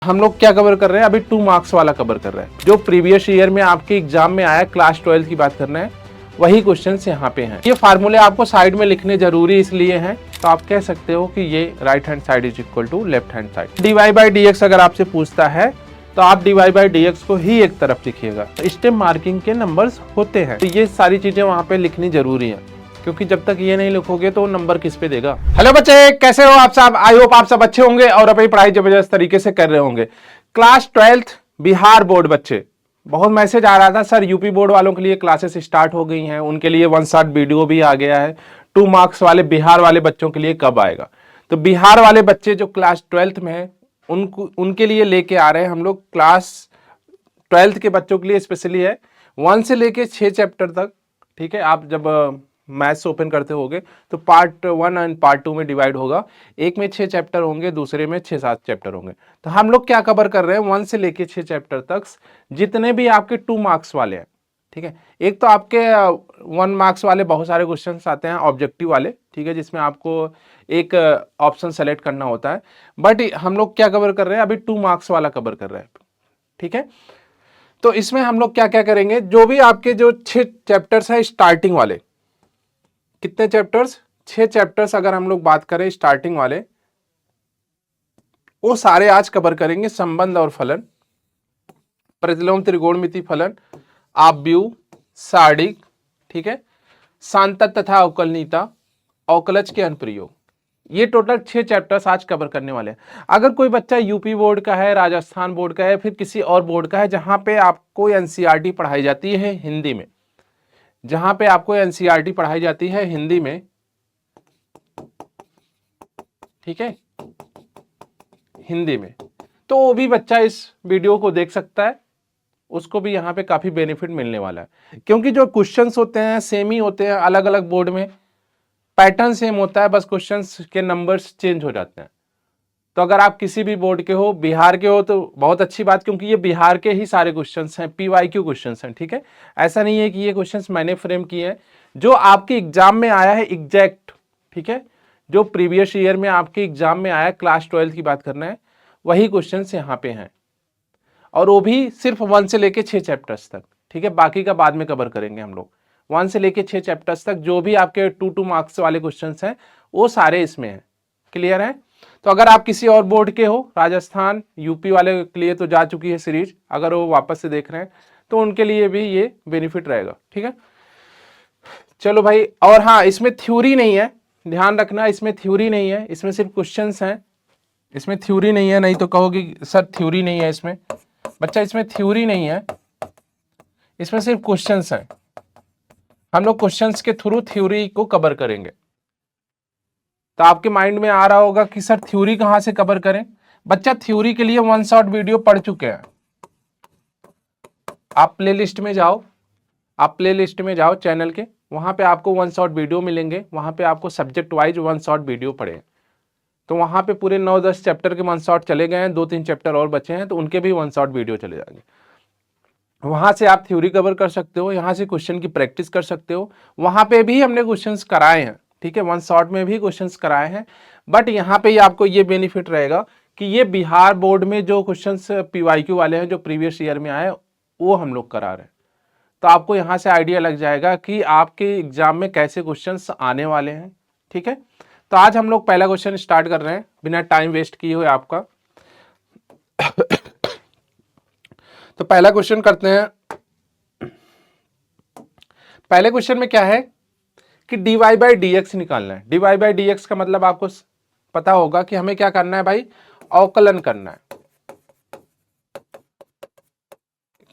हम लोग क्या कवर कर रहे हैं अभी 2 मार्क्स वाला कवर कर रहे हैं जो प्रीवियस ईयर में आपके एग्जाम में आया। क्लास 12 की बात करना है, वही क्वेश्चंस यहाँ पे हैं। ये फार्मूले आपको साइड में लिखने जरूरी इसलिए हैं, तो आप कह सकते हो कि ये right hand side is equal to left hand side. dy by dx अगर आपसे पूछता है तो आप dy बाई dx को ही एक तरफ लिखिएगा। स्टेप मार्किंग के नंबर्स होते हैं, तो ये सारी चीजें वहां पे लिखनी जरूरी है, क्योंकि जब तक ये नहीं लिखोगे तो नंबर किस पे देगा। हेलो बच्चे, कैसे हो आप सब? आई होप आप सब अच्छे होंगे और अपनी पढ़ाई जबरदस्त तरीके से कर रहे होंगे। क्लास 12 बिहार बोर्ड बच्चे, बहुत मैसेज आ रहा था सर यूपी बोर्ड वालों के लिए क्लासेस स्टार्ट हो गई हैं, उनके लिए 1 शॉट वीडियो भी आ गया है। 2 मार्क्स वाले बिहार वाले बच्चों के लिए कब आएगा? तो बिहार वाले बच्चे जो क्लास 12 में है उनके लिए लेके आ रहे हैं हम लोग। क्लास 12 के बच्चों के लिए स्पेशली है 1 से लेके 6 चैप्टर तक। ठीक है, आप जब मैथ्स ओपन करते होगे तो पार्ट 1 एंड पार्ट 2 में डिवाइड होगा। एक में 6 चैप्टर होंगे, दूसरे में 6-7 चैप्टर होंगे। तो हम लोग क्या कवर कर रहे हैं 1 से लेके 6 चैप्टर तक, जितने भी आपके 2 मार्क्स वाले हैं। ठीक है, एक तो आपके 1 मार्क्स वाले बहुत सारे क्वेश्चन आते हैं ऑब्जेक्टिव वाले, ठीक है, जिसमें आपको एक ऑप्शन सेलेक्ट करना होता है। बट हम लोग क्या कवर कर रहे हैं अभी 2 मार्क्स वाला कवर कर रहे हैं। ठीक है, तो इसमें हम लोग क्या क्या करेंगे, जो भी आपके जो 6 चैप्टर्स हैं स्टार्टिंग वाले, कितने चैप्टर्स? 6 चैप्टर्स अगर हम लोग बात करें स्टार्टिंग वाले, वो सारे आज कवर करेंगे। संबंध और फलन, प्रतिलोम त्रिकोणमिति फलन, आव्यूह, सारणिक, ठीक है, सांतत तथा अवकलनीयता, अवकलज के अनुप्रयोग, ये टोटल 6 चैप्टर्स आज कवर करने वाले हैं। अगर कोई बच्चा यूपी बोर्ड का है, राजस्थान बोर्ड का है, फिर किसी और बोर्ड का है जहां पे आपको एनसीईआरटी पढ़ाई जाती है हिंदी में, जहां पे आपको एनसीईआरटी पढ़ाई जाती है हिंदी में, ठीक है, हिंदी में, तो वो भी बच्चा इस वीडियो को देख सकता है, उसको भी यहाँ पे काफी बेनिफिट मिलने वाला है। क्योंकि जो क्वेश्चंस होते हैं सेम ही होते हैं, अलग अलग बोर्ड में पैटर्न सेम होता है, बस क्वेश्चंस के नंबर्स चेंज हो जाते हैं। तो अगर आप किसी भी बोर्ड के हो, बिहार के हो, तो बहुत अच्छी बात, क्योंकि ये बिहार के ही सारे क्वेश्चंस हैं, पीवाईक्यू क्वेश्चंस हैं। ठीक है, ऐसा नहीं है कि ये क्वेश्चंस मैंने फ्रेम किए हैं, जो आपके एग्जाम में आया है एग्जैक्ट। ठीक है, जो प्रीवियस ईयर में आपके एग्जाम में आया, क्लास 12 की बात करना है, वही क्वेश्चंस यहाँ पे हैं, और वो भी सिर्फ 1 से लेके 6 चैप्टर्स तक। ठीक है, बाकी का बाद में कवर करेंगे हम लोग। 1 से लेके 6 चैप्टर्स तक जो भी आपके 2 मार्क्स वाले क्वेश्चंस हैं वो सारे इसमें हैं। क्लियर है? तो अगर आप किसी और बोर्ड के हो, राजस्थान यूपी वाले के लिए तो जा चुकी है सीरीज, अगर वो वापस से देख रहे हैं तो उनके लिए भी ये बेनिफिट रहेगा। ठीक है, चलो भाई। और हाँ, इसमें थ्योरी नहीं है, ध्यान रखना, इसमें थ्योरी नहीं है, इसमें सिर्फ क्वेश्चंस हैं। इसमें थ्योरी नहीं है, नहीं तो कहोगे सर थ्योरी नहीं है इसमें। बच्चा, इसमें थ्योरी नहीं है, इसमें सिर्फ क्वेश्चंस हैं। हम लोग क्वेश्चंस के थ्रू थ्योरी को कवर करेंगे। तो आपके माइंड में आ रहा होगा कि सर थ्योरी कहां से कवर करें? बच्चा, थ्योरी के लिए 1 शॉट वीडियो पढ़ चुके हैं। आप प्लेलिस्ट में जाओ, आप प्लेलिस्ट में जाओ चैनल के, वहां पे आपको 1 शॉट वीडियो मिलेंगे, वहां पे आपको सब्जेक्ट वाइज 1 शॉट वीडियो पढ़े। तो वहां पे पूरे 9-10 चैप्टर के 1 शॉट चले गए हैं, 2-3 चैप्टर और बचे हैं, तो उनके भी 1 शॉट वीडियो चले जाएंगे। वहां से आप थ्योरी कवर कर सकते हो, यहाँ से क्वेश्चन की प्रैक्टिस कर सकते हो। वहां पे भी हमने क्वेश्चंस कराए हैं, ठीक है, 1 शॉट में भी क्वेश्चंस कराए हैं। बट यहाँ पे आपको ये बेनिफिट रहेगा कि ये बिहार बोर्ड में जो क्वेश्चंस पीवाईक्यू वाले हैं जो प्रीवियस ईयर में आए, वो हम लोग करा रहे हैं। तो आपको यहाँ से आइडिया लग जाएगा कि आपके एग्जाम में कैसे क्वेश्चंस आने वाले हैं। ठीक है, तो आज हम लोग पहला क्वेश्चन स्टार्ट कर रहे हैं बिना टाइम वेस्ट किए हुए आपका। तो पहला क्वेश्चन करते हैं। पहले क्वेश्चन में क्या है कि dy बाई dx निकालना है। dy बाई dx का मतलब आपको पता होगा कि हमें क्या करना है भाई, अवकलन करना है।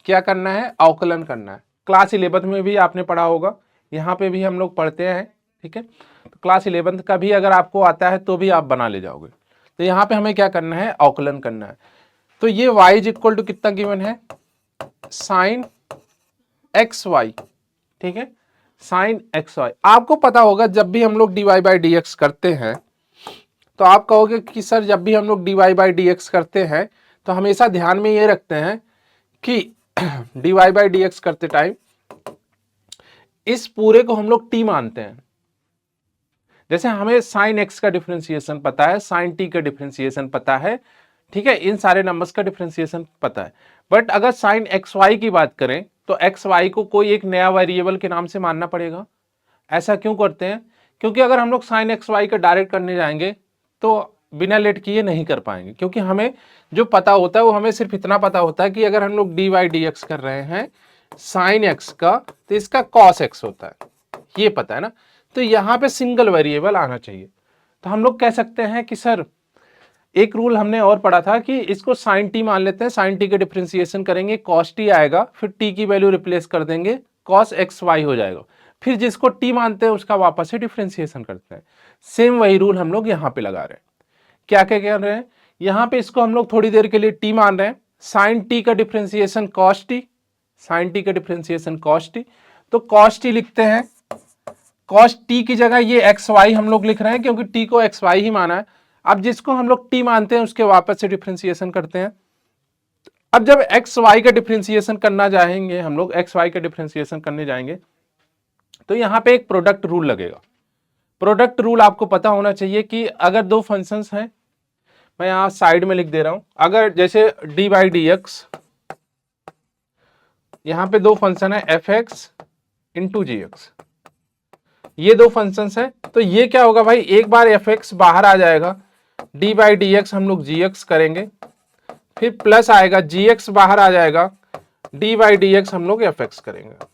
क्या करना है? अवकलन करना है। क्लास 11 में भी आपने पढ़ा होगा, यहाँ पे भी हम लोग पढ़ते हैं। ठीक है, तो क्लास 11 का भी अगर आपको आता है तो भी आप बना ले जाओगे। तो यहाँ पे हमें क्या करना है, अवकलन करना है। तो ये y इज इक्वल टू कितना गिवन है, साइन एक्स वाई। ठीक है, साइन एक्स वाई। आपको पता होगा जब भी हम लोग dy बाई dx करते हैं तो आप कहोगे कि सर जब भी हम लोग dy बाई dx करते हैं तो हमेशा ध्यान में ये रखते हैं कि dy बाई dx करते टाइम इस पूरे को हम लोग t मानते हैं। जैसे हमें साइन x का डिफरेंशिएशन पता है, साइन t का डिफरेंशिएशन पता है, ठीक है, इन सारे नंबर्स का डिफरेंशिएशन पता है। बट अगर साइन एक्स वाई की बात करें तो एक्स वाई को कोई एक नया वेरिएबल के नाम से मानना पड़ेगा। ऐसा क्यों करते हैं? क्योंकि अगर हम लोग साइन एक्स वाई का डायरेक्ट करने जाएंगे तो बिना लेट किए नहीं कर पाएंगे, क्योंकि हमें जो पता होता है वो हमें सिर्फ इतना पता होता है कि अगर हम लोग डी वाई डी एक्स कर रहे हैं साइन एक्स का तो इसका कॉस एक्स होता है, ये पता है ना। तो यहाँ पे सिंगल वेरिएबल आना चाहिए। तो हम लोग कह सकते हैं कि सर एक रूल हमने और पढ़ा था कि इसको साइन टी मान लेते हैं, साइन टी का डिफरेंशिएशन करेंगे कॉस टी आएगा, फिर टी की वैल्यू रिप्लेस कर देंगे कॉस एक्स वाई हो जाएगा, फिर जिसको टी मानते हैं उसका वापस से डिफरेंशिएशन करते हैं। सेम वही रूल हम लोग यहाँ पे लगा रहे हैं। क्या क्या कह रहे हैं यहाँ पे, इसको हम लोग थोड़ी देर के लिए टी मान रहे हैं, साइन टी का differentiation cos t, sine t का डिफरेंशिएशन कॉस टी, तो कॉस टी लिखते हैं, कॉस टी की जगह ये एक्स वाई हम लोग लिख रहे हैं क्योंकि टी को एक्स वाई ही माना है। अब जिसको हम लोग टी मानते हैं उसके वापस से डिफरेंशिएशन करते हैं। अब जब एक्स वाई का डिफरेंशिएशन करना जाएंगे, हम लोग एक्स वाई का डिफरेंशिएशन करने जाएंगे तो यहाँ पे एक प्रोडक्ट रूल लगेगा। प्रोडक्ट रूल आपको पता होना चाहिए कि अगर दो फंक्शंस हैं, मैं यहां साइड में लिख दे रहा हूं, अगर जैसे डी बाई डी एक्स, यहां पे दो फंक्शन है एफ एक्स इंटू जी एक्स, ये दो फंक्शंस है, तो ये क्या होगा भाई, एक बार एफ एक्स बाहर आ जाएगा, डी बाई डी एक्स हम लोग जी एक्स करेंगे, फिर प्लस आएगा जी एक्स बाहर आ जाएगा, डी बाई डी एक्स हम लोग एफ एक्स करेंगे।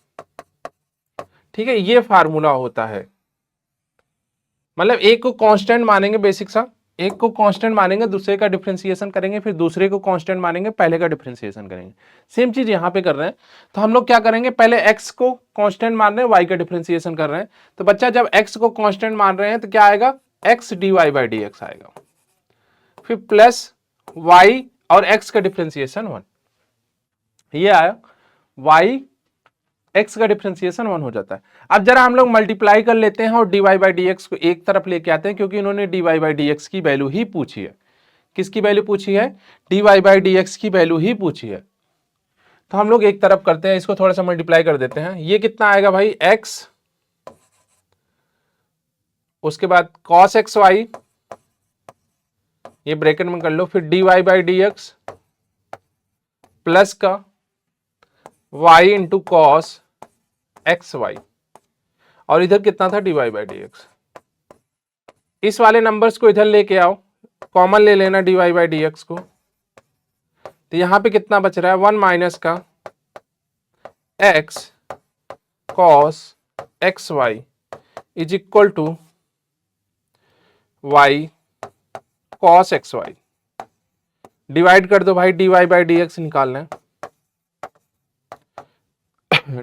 ठीक है, ये फार्मूला होता है। मतलब एक को कांस्टेंट मानेंगे, बेसिक सा एक को कांस्टेंट मानेंगे, दूसरे का डिफरेंशिएशन करेंगे, फिर दूसरे को कांस्टेंट मानेंगे, पहले का डिफरेंशिएशन करेंगे। सेम चीज यहां पे कर रहे हैं। तो हम लोग क्या करेंगे, पहले x को कांस्टेंट मान रहे हैं, y का डिफरेंशिएशन कर रहे हैं। तो बच्चा जब x को कांस्टेंट मान रहे हैं तो क्या आएगा, x dy by D x आएगा, फिर प्लस y और x का डिफरेंशिएशन 1, ये आया y x का डिफरेंशिएशन 1 हो जाता है। अब जरा हम लोग मल्टीप्लाई कर लेते हैं और dy बाई डी एक्स को एक तरफ लेके आते हैं, क्योंकि इन्होंने dy बाई डी एक्स की वैल्यू ही पूछी है। किसकी वैल्यू पूछी है, dy बाई डी एक्स की वैल्यू ही पूछी है। तो हम लोग एक तरफ करते हैं, इसको थोड़ा सा मल्टीप्लाई कर देते हैं। ये कितना आएगा भाई, x, उसके बाद cos एक्स वाई, ये ब्रैकेट में कर लो, फिर dy by D x plus का y into cos x y, और इधर कितना था, dy बाई डी एक्स। इस वाले नंबर्स को इधर लेके आओ, कॉमन ले लेना dy बाई डी एक्स को, तो यहां पे कितना बच रहा है, 1 माइनस का x cos x y is equal to y cos x y. Divide कर दो भाई, dy बाई डी एक्स निकालना है,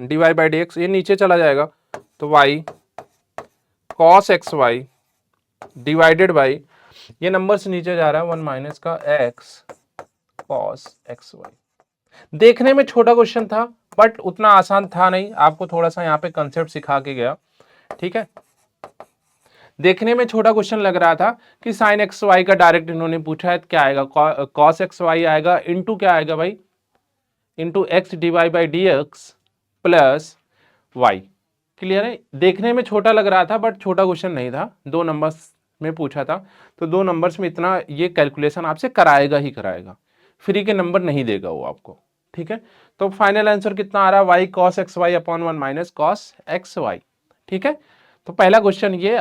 dy बाई डी एक्स ये नीचे चला जाएगा, तो y cos x y divided by, ये नंबर से नीचे जा रहा है, 1 माइनस का x cos एक्स वाई। देखने में छोटा क्वेश्चन था बट उतना आसान था नहीं, आपको थोड़ा सा यहाँ पे कंसेप्ट सिखा के गया। ठीक है, देखने में छोटा क्वेश्चन लग रहा था कि साइन एक्स वाई का डायरेक्ट इन्होंने पूछा है, क्या आएगा, कॉस एक्स वाई आएगा, इंटू क्या आएगा भाई, into x d y by D x plus y. Clear है, देखने में छोटा लग रहा था बट छोटा क्वेश्चन नहीं था, 2 नंबर्स में पूछा था, तो 2 नंबर्स में इतना ये कैलकुलेशन आपसे कराएगा ही कराएगा, फ्री के नंबर नहीं देगा वो आपको। ठीक है, तो फाइनल आंसर कितना आ रहा है, y cos x y upon 1 minus cos x y. ठीक है, तो पहला क्वेश्चन ये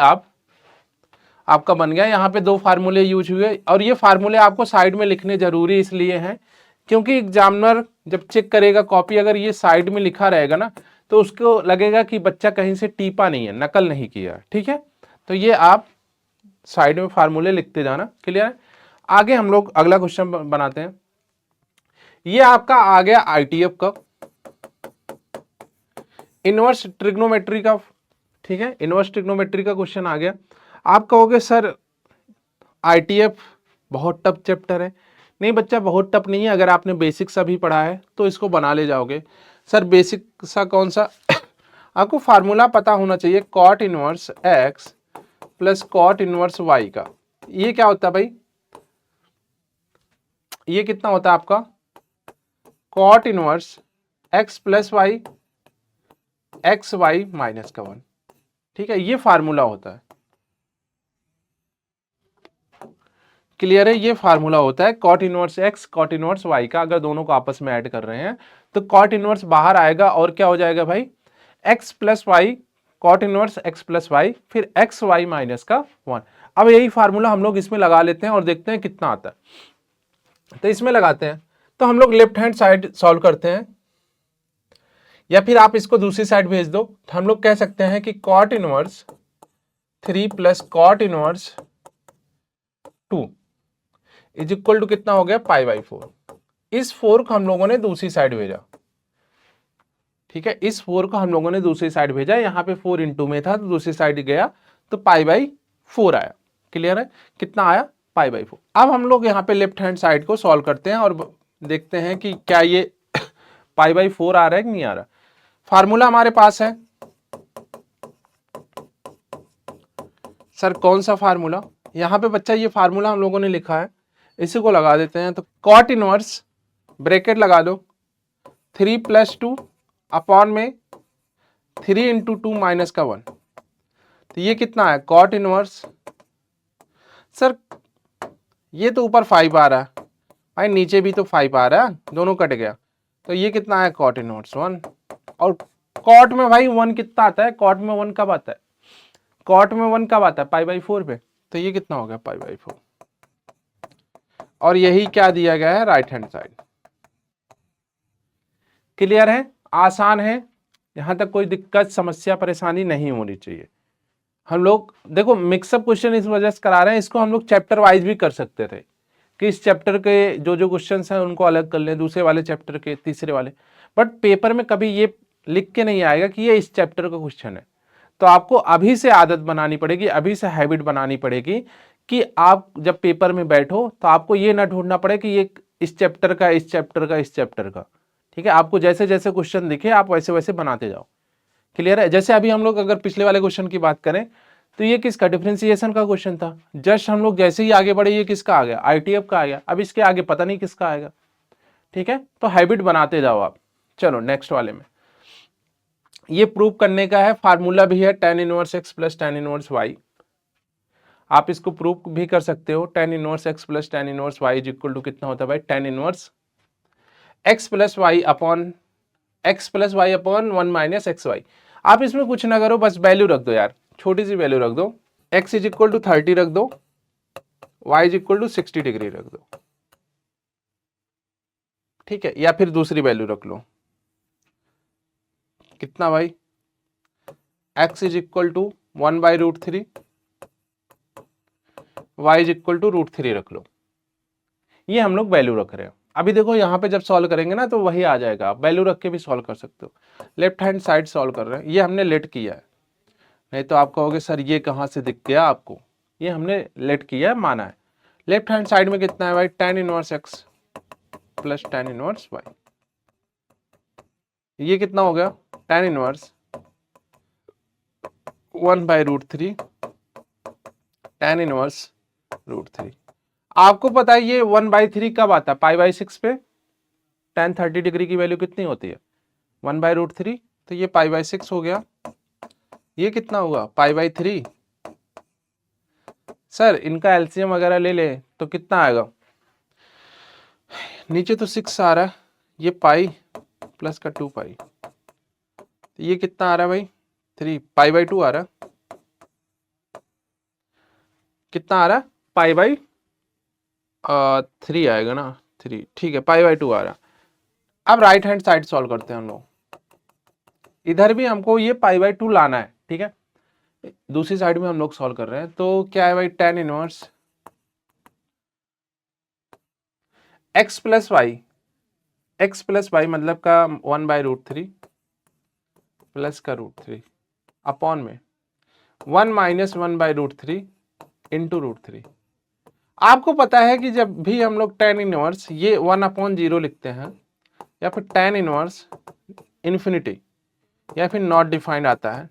आपका बन गया। यहाँ पे 2 फार्मूले यूज हुए, और ये फार्मूले आपको साइड में लिखने जरूरी इसलिए हैं क्योंकि एग्जामिनर जब चेक करेगा कॉपी, अगर ये साइड में लिखा रहेगा ना तो उसको लगेगा कि बच्चा कहीं से टीपा नहीं है, नकल नहीं किया है। ठीक है, तो ये आप साइड में फार्मूले लिखते जाना। क्लियर है, आगे हम लोग अगला क्वेश्चन बनाते हैं। ये आपका आ गया आईटीएफ का, इनवर्स ट्रिग्नोमेट्री का। ठीक है, इनवर्स ट्रिग्नोमेट्री का क्वेश्चन आ गया। आप कहोगे सर आईटीएफ बहुत टफ चैप्टर है। नहीं बच्चा, बहुत टफ नहीं है, अगर आपने बेसिक सा भी पढ़ा है तो इसको बना ले जाओगे। सर बेसिक सा कौन सा आपको फार्मूला पता होना चाहिए, cot inverse x plus cot inverse y का। ये क्या होता है भाई, ये कितना होता है आपका, cot inverse x plus y x y minus का 1। ठीक है, ये फार्मूला होता है। क्लियर है? ये फार्मूला होता है cot inverse x cot inverse y का। अगर दोनों को आपस में ऐड कर रहे हैं तो कॉट इनवर्स बाहर आएगा और क्या हो जाएगा भाई, x plus y, cot inverse x plus y, फिर एक्स वाई माइनस का 1। अब यही फार्मूला हम लोग इसमें लगा लेते हैं और देखते हैं कितना आता है। तो इसमें लगाते हैं, तो हम लोग लेफ्ट हैंड साइड सॉल्व करते हैं, या फिर आप इसको दूसरी साइड भेज दो। तो हम लोग कह सकते हैं कि cot inverse 3 plus cot inverse 2 is equal to कितना हो गया, पाई बाई 4। इस 4 को हम लोगों ने दूसरी साइड भेजा, ठीक है, इस 4 को हम लोगों ने दूसरी साइड भेजा। यहाँ पे 4 इंटू में था तो दूसरी साइड गया तो पाई बाई 4 आया। क्लियर है? कितना आया, पाई बाई 4। अब हम लोग यहाँ पे लेफ्ट हैंड साइड को सॉल्व करते हैं और देखते हैं कि क्या ये पाई बाई 4 आ रहा है कि नहीं आ रहा। फार्मूला हमारे पास है सर, कौन सा फार्मूला? यहाँ पे बच्चा ये फार्मूला हम लोगों ने लिखा है, इसी को लगा देते हैं। तो कॉट इनवर्स ब्रैकेट लगा दो 3 प्लस 2 अपॉन में 3 इंटू 2 माइनस का 1। तो ये कितना है, कॉट इनवर्स, सर ये तो ऊपर 5 आ रहा है भाई, नीचे भी तो 5 आ रहा है, दोनों कट गया। तो ये कितना है, कॉट इनवर्स 1। और कॉट में भाई 1 कितना आता है, कॉट में 1 कब आता है, कॉट में 1 कब आता है, पाई बाई 4 पे। तो ये कितना हो गया, पाई बाई 4। और यही क्या दिया गया है, राइट हैंड साइड। क्लियर है? आसान है, यहां तक कोई दिक्कत समस्या परेशानी नहीं होनी चाहिए। हम लोग देखो मिक्सअप क्वेश्चन इस वजह से करा रहे हैं, इसको हम लोग चैप्टर वाइज भी कर सकते थे कि इस चैप्टर के जो जो क्वेश्चंस हैं उनको अलग कर लें, दूसरे वाले चैप्टर के, तीसरे वाले। बट पेपर में कभी ये लिख के नहीं आएगा कि ये इस चैप्टर का क्वेश्चन है। तो आपको अभी से आदत बनानी पड़ेगी, अभी से हैबिट बनानी पड़ेगी कि आप जब पेपर में बैठो तो आपको ये ना ढूंढना पड़े कि ये इस चैप्टर का, इस चैप्टर का, इस चैप्टर का। ठीक है, आपको जैसे जैसे क्वेश्चन दिखे आप वैसे वैसे बनाते जाओ। क्लियर है? जैसे अभी हम लोग अगर पिछले वाले क्वेश्चन की बात करें तो ये किसका, डिफरेंशिएशन का क्वेश्चन था। जस्ट हम लोग जैसे ही आगे बढ़े ये किसका आ गया, आईटीएफ का आ गया। अब इसके आगे पता नहीं किसका आएगा। ठीक है, तो हैबिट बनाते जाओ आप। चलो नेक्स्ट वाले में ये प्रूव करने का है, फार्मूला भी है tan inverse x plus tan inverse y। आप इसको प्रूव भी कर सकते हो, tan inverse x plus tan inverse y is equal to कितना होता है भाई, tan inverse x plus y upon x plus y upon 1 minus x y. आप इसमें कुछ ना करो, बस वैल्यू रख दो यार, छोटी सी वैल्यू रख दो। x इज इक्वल टू 30 रख दो, y is equal to 60 degree रख दो। ठीक है, या फिर दूसरी वैल्यू रख लो, कितना भाई, x is equal to 1 by root 3, y is equal to root 3 रख लो। ये हम लोग वैल्यू रख रहे हैं। अभी देखो यहाँ पे जब सॉल्व करेंगे ना तो वही आ जाएगा, आप वैल्यू रख के भी सॉल्व कर सकते हो। लेफ्ट हैंड साइड सॉल्व कर रहे हैं, ये हमने लेट किया है, नहीं तो आप कहोगे सर ये कहाँ से दिख गया आपको, ये हमने लेट किया है, माना है। लेफ्ट हैंड साइड में कितना है भाई, tan inverse x plus tan inverse y। ये कितना हो गया, tan inverse 1 by root 3 tan inverse root 3। आपको पता है ये 1 बाई 3 कब आता है, पाई बाई 6 पे tan 30 डिग्री की वैल्यू कितनी होती है, 1 बाई रूट 3। तो ये पाई बाई 6 हो गया, ये कितना हुआ, पाई बाई 3। सर इनका एलसीएम वगैरह ले ले तो कितना आएगा, नीचे तो 6 आ रहा है, ये पाई प्लस का 2 पाई, तो ये कितना आ रहा है भाई, 3 पाई बाई 2 आ रहा है। कितना आ रहा है, पाई बाई 3 आएगा ना, 3, ठीक है, पाई बाई 2 आ रहा है। अब राइट हैंड साइड सॉल्व करते हैं हम लोग, इधर भी हमको ये पाई बाई 2 लाना है। ठीक है, दूसरी साइड में हम लोग सॉल्व कर रहे हैं, तो क्या है भाई, tan inverse x plus y, x plus y मतलब का 1 बाई रूट 3 प्लस का रूट 3 अपॉन में 1 minus 1 by root 3 into root 3। आपको पता है कि जब भी हम लोग tan इनवर्स ये 1 अपॉन 0 लिखते हैं, या फिर tan इनवर्स इन्फिनिटी, या फिर नॉट डिफाइंड आता है।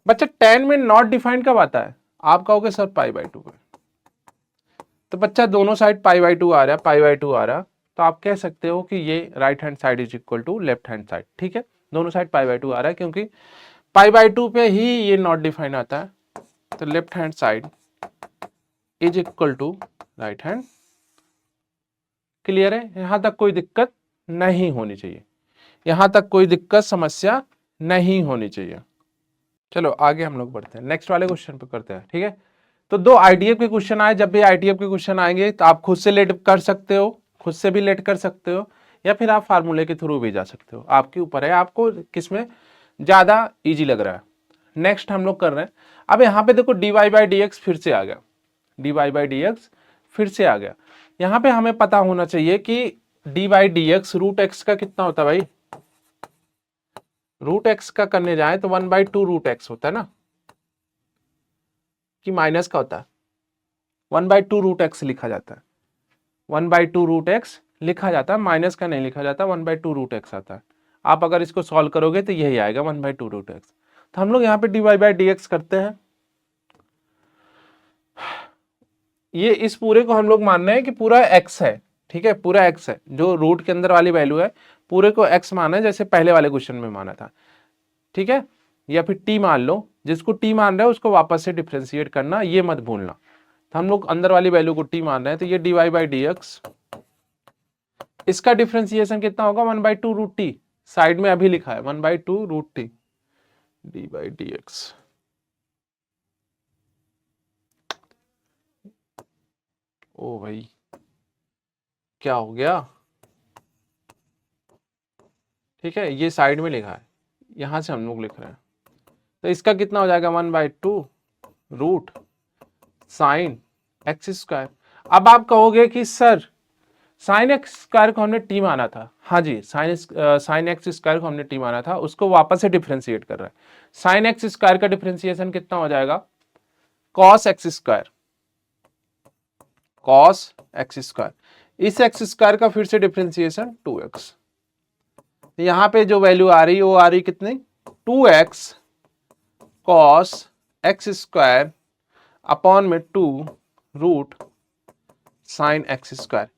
बच्चा tan में नॉट डिफाइंड कब आता है, आप कहोगे सर पाई बाई 2 पे। तो बच्चा दोनों साइड पाई बाई 2 आ रहा है, पाई बाई 2 आ रहा, तो आप कह सकते हो कि ये right hand side is equal to left hand side. ठीक है, दोनों साइड पाई बाई 2 आ रहा है, क्योंकि पाई बाई 2 पे ही ये नॉट डिफाइंड आता है। तो left hand side is equal to right hand. Clear है? यहां तक कोई दिक्कत नहीं होनी चाहिए, यहां तक कोई दिक्कत समस्या नहीं होनी चाहिए। चलो आगे हम लोग बढ़ते हैं, नेक्स्ट वाले क्वेश्चन पे करते हैं। ठीक है, तो दो आईटीएफ के क्वेश्चन आए, जब भी आईटीएफ के क्वेश्चन आएंगे तो आप खुद से लेट कर सकते हो, खुद से भी लेट कर सकते हो, या फिर आप फार्मूले के थ्रू भी जा सकते हो, आपके ऊपर है आपको किसमें ज्यादा इजी लग रहा है। नेक्स्ट हम लोग कर रहे हैं, अब यहाँ पे देखो dy बाई डी एक्स फिर से आ गया, dy बाई डी एक्स फिर से आ गया। यहाँ पे हमें पता होना चाहिए कि dy by D x root x का कितना होता है भाई, रूट एक्स का करने जाए तो 1/2 रूट एक्स होता है ना, कि माइनस का होता है, 1/2 रूट एक्स लिखा जाता है, 1/2 रूट एक्स लिखा जाता है, माइनस का नहीं लिखा जाता, 1/2 रूट एक्स आता है। आप अगर इसको सॉल्व करोगे तो यही आएगा 1/2 रूट एक्स। तो हम लोग यहाँ पे dy बाई डी एक्स करते हैं, ये इस पूरे को हम लोग मान रहे हैं कि पूरा x है। ठीक है, पूरा x है, जो रूट के अंदर वाली वैल्यू है पूरे को x माना है, जैसे पहले वाले क्वेश्चन में माना था। ठीक है, या फिर t मान लो, जिसको t मान रहे हो उसको वापस से डिफरेंशिएट करना, ये मत भूलना। तो हम लोग अंदर वाली वैल्यू को t मान रहे हैं, तो ये dy बाई डी एक्स, इसका डिफरेंशिएशन कितना होगा 1/2 रूट टी, साइड में अभी लिखा है 1/2 root T D by D X. ओ भाई क्या हो गया, ठीक है, ये साइड में लिखा है, यहां से हम लोग लिख रहे हैं, तो इसका कितना हो जाएगा 1/2 रूट साइन एक्स स्क्वायर। अब आप कहोगे कि सर साइन एक्स स्क्वायर को हमने टी माना था, हाँ जी, साइन एक्स स्क्वायर को हमने टी माना था, उसको वापस से डिफरेंशिएट कर रहा है। साइन एक्स स्क्वायर का डिफरेंशिएशन कितना हो जाएगा, cos x square, cos x square, इस एक्स स्क्वायर का फिर से डिफरेंशिएशन 2x। यहां पे जो वैल्यू आ रही है वो आ रही कितनी, 2x cos x square upon में 2 रूट साइन एक्स स्क्वायर।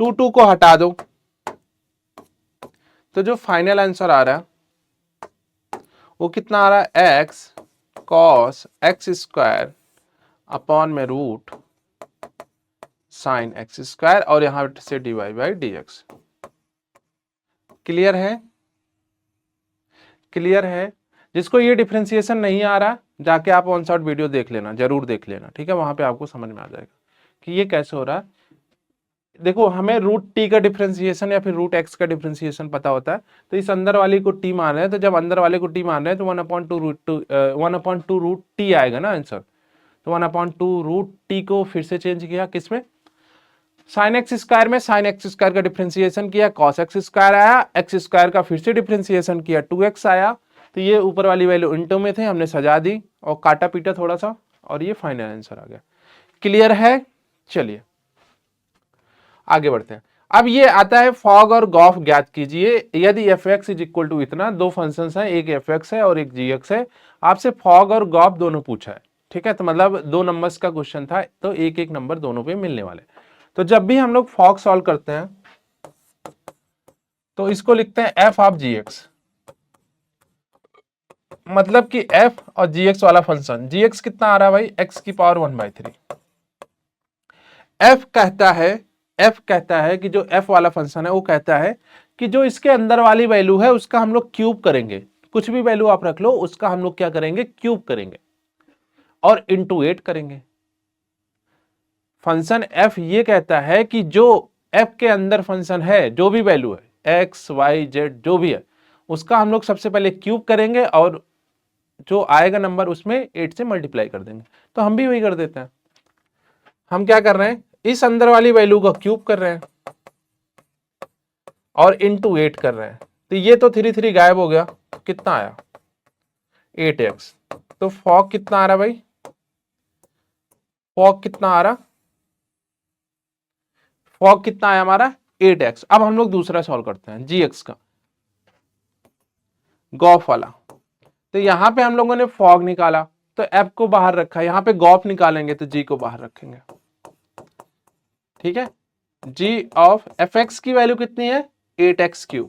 2 को हटा दो, तो जो फाइनल आंसर आ रहा है वो कितना आ रहा है, x cos x square upon में रूट साइन एक्स स्क्वायर, और यहां से dy by D x. Clear है? क्लियर है? जिसको ये डिफरेंशिएशन नहीं आ रहा जाके आप ऑन शॉट वीडियो देख लेना, जरूर देख लेना। ठीक है, वहां पे आपको समझ में आ जाएगा कि ये कैसे हो रहा है। देखो हमें रूट टी का डिफरेंशिएशन या फिर रूट एक्स का डिफरेंशिएशन पता होता है, तो इस अंदर वाली को टी मान रहे हैं, तो जब अंदर वाले को टी मान रहे हैं तो 1/2 रूट टी आएगा ना आंसर। तो 1/2 रूट टी को फिर से चेंज किया किसमें, साइन एक्स स्क्वायर में, साइन एक्स स्क्वायर का डिफरेंशिएशन किया, कॉस एक्स स्क्वायर आया, एक्स स्क्वायर का फिर से डिफरेंशिएशन किया 2x आया। तो ये ऊपर वाली वैल्यू इंटो में थे, हमने सजा दी और काटा पीटा थोड़ा सा, और ये फाइनल आंसर आ गया। क्लियर है? चलिए आगे बढ़ते हैं। अब ये आता है फॉग और गॉफ ज्ञात कीजिए यदि f x is equal to इतना, दो फंक्शंस हैं, एक एफ एक्स है और एक जी एक्स है, आपसे फॉग और गॉफ दोनों पूछा है। ठीक है, तो मतलब 2 नंबर्स का क्वेश्चन था, तो एक एक नंबर दोनों पे मिलने वाले। तो जब भी हम लोग फॉग सॉल्व करते हैं तो इसको लिखते हैं एफ ऑफ जी एक्स, मतलब कि एफ और जी एक्स वाला फंक्शन, जी एक्स कितना आ रहा है भाई, एक्स की पावर 1/3। एफ कहता है कि जो एफ वाला फंक्शन है वो कहता है कि जो इसके अंदर वाली वैल्यू है उसका हम लोग क्यूब करेंगे, कुछ भी वैल्यू आप रख लो उसका हम लोग क्या करेंगे, क्यूब करेंगे और इंटू 8 करेंगे। फंक्शन एफ ये कहता है कि जो एफ के अंदर फंक्शन है, जो भी वैल्यू है एक्स वाई जेड जो भी है, उसका हम लोग सबसे पहले क्यूब करेंगे और जो आएगा नंबर उसमें 8 से मल्टीप्लाई कर देंगे। तो हम भी वही कर देते हैं, हम क्या कर रहे हैं, इस अंदर वाली वैल्यू को क्यूब कर रहे हैं और इंटू 8 कर रहे हैं। तो ये तो 3 3 गायब हो गया, कितना आया 8x। तो फॉग कितना आ रहा भाई, फॉग कितना आ रहा, फॉग कितना आया हमारा 8x। अब हम लोग दूसरा सॉल्व करते हैं gx का, गॉफ वाला। तो यहां पे हम लोगों ने फॉग निकाला तो f को बाहर रखा, यहां पे गॉफ निकालेंगे तो g को बाहर रखेंगे। ठीक है, g ऑफ fx की वैल्यू कितनी है 8x³।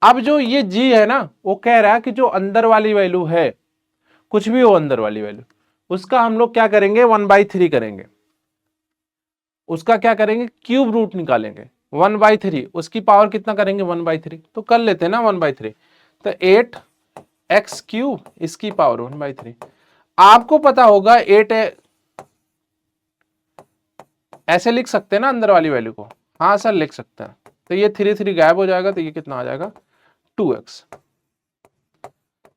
अब जो ये g है ना वो कह रहा है कि जो अंदर वाली वैल्यू है, कुछ भी हो अंदर वाली वैल्यू, उसका हम लोग क्या करेंगे, 1/3 करेंगे। उसका क्या करेंगे, क्यूब रूट निकालेंगे। 1/3 उसकी पावर कितना करेंगे, 1/3, तो कर लेते हैं ना 1/3। तो 8x³ इसकी पावर 1/3। आपको पता होगा 8 ऐसे लिख सकते हैं ना अंदर वाली वैल्यू को, हाँ सर लिख सकते हैं। तो ये 3 गायब हो जाएगा, तो ये कितना आ जाएगा 2x।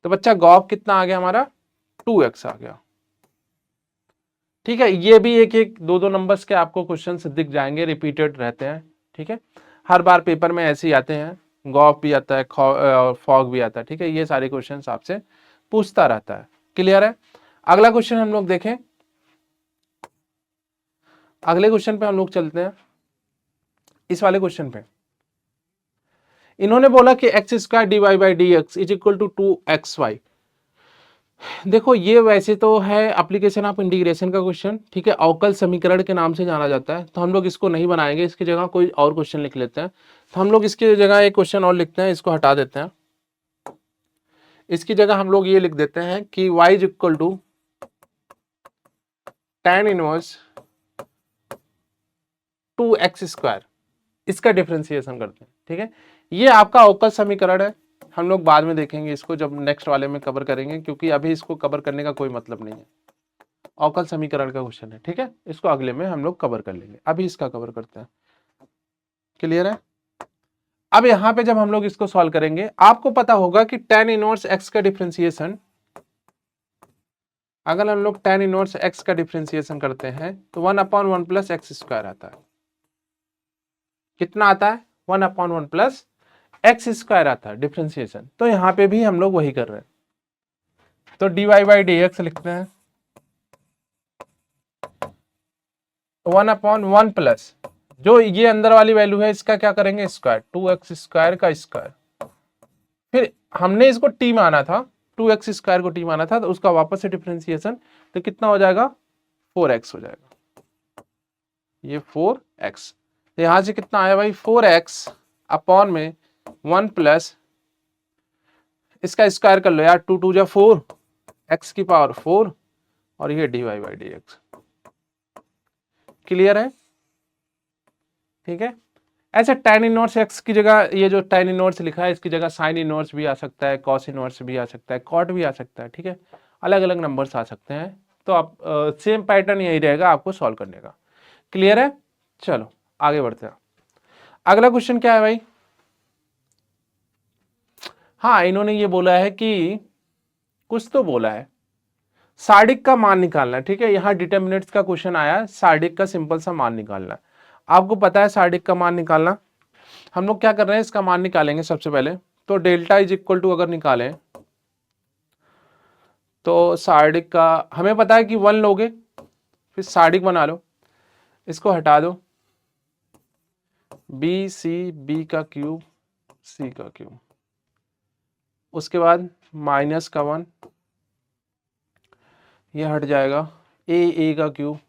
तो बच्चा गॉब कितना आ गया हमारा, 2x आ गया। ठीक है, ये भी एक एक दो दो नंबर्स के आपको क्वेश्चंस दिख जाएंगे, रिपीटेड रहते हैं। ठीक है, हर बार पेपर में ऐसे ही आते हैं, गॉफ भी आता है और फॉग भी आता है। ठीक है, ये सारे क्वेश्चंस आपसे पूछता रहता है। क्लियर है। अगला क्वेश्चन हम लोग देखें, अगले क्वेश्चन पे हम लोग चलते हैं। इस वाले क्वेश्चन पे इन्होंने बोला कि x² dy/dx is equal to 2xy। देखो ये वैसे तो है एप्लीकेशन ऑफ इंटीग्रेशन का क्वेश्चन, ठीक है, अवकल समीकरण के नाम से जाना जाता है, तो हम लोग इसको नहीं बनाएंगे, इसकी जगह कोई और क्वेश्चन लिख लेते हैं। तो हम लोग इसकी जगह एक क्वेश्चन और लिखते हैं, इसको हटा देते हैं। इसकी जगह हम लोग ये लिख देते हैं कि y is equal to tan inverse 2x²। इसका डिफरेंशिएशन करते हैं। ठीक है, ये आपका अवकल समीकरण है, हम लोग बाद में देखेंगे इसको जब नेक्स्ट वाले में कवर करेंगे, क्योंकि अभी इसको कवर करने का कोई मतलब नहीं है। अवकल समीकरण का क्वेश्चन है, ठीक है, इसको अगले में हम लोग कवर कर लेंगे, अभी इसका कवर करते हैं। क्लियर है। अब यहां पे जब हम लोग इसको सॉल्व करेंगे, आपको पता होगा कि tan इनवर्स x का डिफरेंशिएशन, अगर हम लोग tan इनवर्स x का डिफरेंशिएशन करते हैं तो 1/1 प्लस x² आता है। कितना आता है, 1/1 प्लस x² आता है डिफरेंशिएशन। तो यहां पे भी हम लोग वही कर रहे हैं, तो dy/dx लिखते हैं 1/1 प्लस जो ये अंदर वाली वैल्यू है इसका क्या करेंगे, स्क्वायर, 2x² का स्क्वायर। फिर हमने इसको t माना था, 2x² को t माना था, तो उसका वापस से डिफरेंशिएशन, तो कितना हो जाएगा 4x हो जाएगा, ये 4x। तो यहां से कितना आया भाई, 4x अपॉन में 1 प्लस इसका स्क्वायर कर लो यार, 2 2 जा 4, x की पावर 4 और ये dy/dx। क्लियर है। ठीक है, ऐसे tan इनवर्स x की जगह ये जो tan इनवर्स लिखा है इसकी जगह sin इनवर्स भी आ सकता है, cos इनवर्स भी आ सकता है, cot भी आ सकता है। ठीक है, अलग अलग नंबर्स आ सकते हैं, तो आप सेम पैटर्न यही रहेगा आपको सॉल्व करने का। क्लियर है, चलो आगे बढ़ते हैं। अगला क्वेश्चन क्या है भाई, हाँ इन्होंने ये बोला है कि कुछ तो बोला है, सार्डिक का मान निकालना है। ठीक है, यहाँ डिटर्मिनेंट्स का क्वेश्चन आया, सार्डिक का सिंपल सा मान निकालना है। आपको पता है सार्डिक का मान निकालना, हम लोग क्या कर रहे हैं, इसका मान निकालेंगे सबसे पहले। तो डेल्टा इज इक्वल टू अगर निकालें तो सार्डिक का हमें पता है कि 1 लोगे, फिर सार्डिक बना लो, इसको हटा दो, b का क्यूब c का क्यूब, उसके बाद माइनस का 1, ये हट जाएगा, a का क्यूब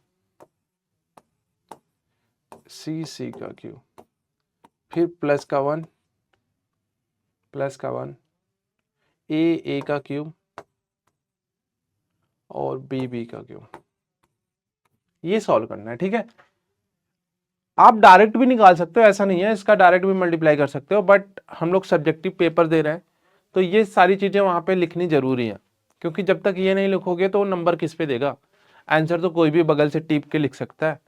c का क्यूब, फिर प्लस का 1 a का क्यूब और b का क्यूब, ये सॉल्व करना है। ठीक है, आप डायरेक्ट भी निकाल सकते हो, ऐसा नहीं है, इसका डायरेक्ट भी मल्टीप्लाई कर सकते हो, बट हम लोग सब्जेक्टिव पेपर दे रहे हैं तो ये सारी चीजें वहां पे लिखनी जरूरी है, क्योंकि जब तक ये नहीं लिखोगे तो नंबर किस पे देगा, आंसर तो कोई भी बगल से टिप के लिख सकता है।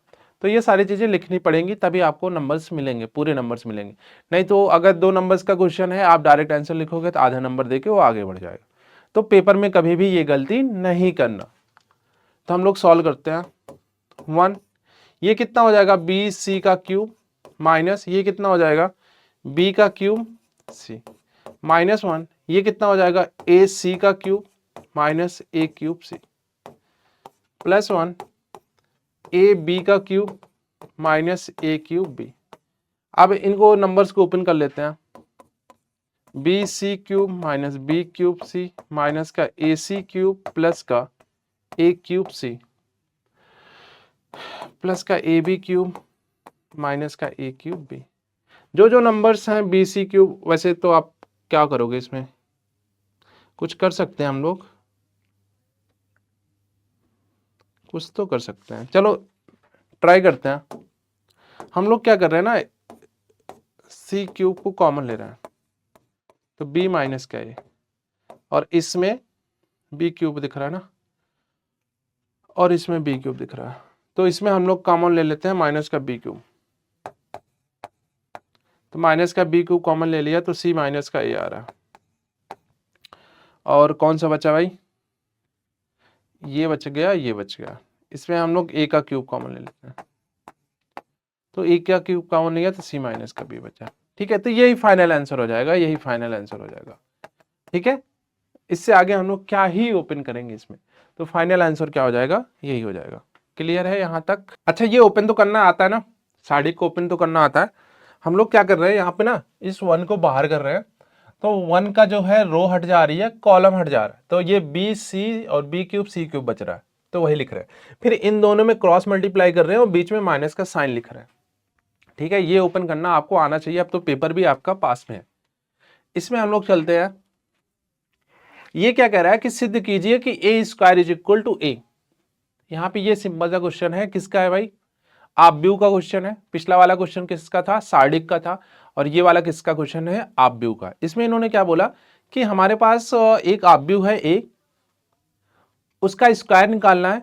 तो ये सारी चीजें लिखनी पड़ेंगी, तभी आपको नंबर्स मिलेंगे, पूरे नंबर्स मिलेंगे। नहीं तो अगर 2 नंबर्स का क्वेश्चन है, आप डायरेक्ट आंसर लिखोगे तो आधा नंबर देके वो आगे बढ़ जाएगा। तो पेपर में कभी भी ये गलती नहीं करना। तो हम लोग सॉल्व करते हैं, 1, ये कितना हो जाएगा, c का क्यूब माइनस ये कितना हो जाएगा, b का क्यूब c माइनस 1, ये कितना हो जाएगा, ac का cube minus a cube c plus 1 ab का cube minus a cube b। अब इनको नंबर्स को ओपन कर लेते हैं, bc cube minus b cube c minus का ac क्यूब प्लस का a क्यूब c प्लस का ab क्यूब माइनस का a क्यूब b। जो जो नंबर्स हैं bc क्यूब, वैसे तो आप क्या करोगे, इसमें कुछ कर सकते हैं हम लोग, कुछ तो कर सकते हैं, चलो ट्राई करते हैं। हम लोग क्या कर रहे हैं ना, सी क्यूब को कॉमन ले रहे हैं, तो बी माइनस का ए, और इसमें बी क्यूब दिख रहा है ना, और इसमें बी क्यूब दिख रहा है, तो इसमें हम लोग कॉमन ले लेते हैं माइनस का बी क्यूब। तो माइनस का बी क्यूब कॉमन ले लिया, तो सी माइनस का ए आ रहा है। और कौन सा बचा भाई, ये बच गया, ये बच गया। इसमें हम लोग ए का क्यूब कॉमन ले लेते हैं, तो ए का क्यूब कॉमन लिया तो सी माइनस का बी बचा। ठीक है, तो यही फाइनल आंसर हो जाएगा, यही फाइनल आंसर हो जाएगा। ठीक है, इससे आगे हम लोग क्या ही ओपन करेंगे इसमें, तो फाइनल आंसर क्या हो जाएगा, यही हो जाएगा। क्लियर है यहाँ तक? अच्छा, ये ओपन तो करना आता है ना, साड़ी को ओपन तो करना आता है। हम लोग क्या कर रहे हैं यहाँ पे ना, इस वन को बाहर कर रहे हैं, तो वन का जो है रो हट जा रही है, कॉलम हट जा रहा है, तो ये बी सी और बी क्यूब सी क्यूब बच रहा है, तो वही लिख रहे हैं। फिर इन दोनों में क्रॉस मल्टीप्लाई कर रहे हैं और बीच में माइनस का साइन लिख रहे हैं। ठीक है, ये ओपन करना आपको आना चाहिए, अब तो पेपर भी आपका पास में है। इसमें हम लोग चलते हैं, ये क्या कह रहा है कि सिद्ध कीजिए कि ए स्क्वायर इज इक्वल टू ए। यहाँ पे ये सिंपल सा क्वेश्चन है, किसका है भाई, आपब्यू का क्वेश्चन है। पिछला वाला क्वेश्चन किसका था, सार्डिक का था, और ये वाला किसका क्वेश्चन है, आपब्यू का। इसमें इन्होंने क्या बोला कि हमारे पास एक आपब्यू है ए, उसका स्क्वायर निकालना है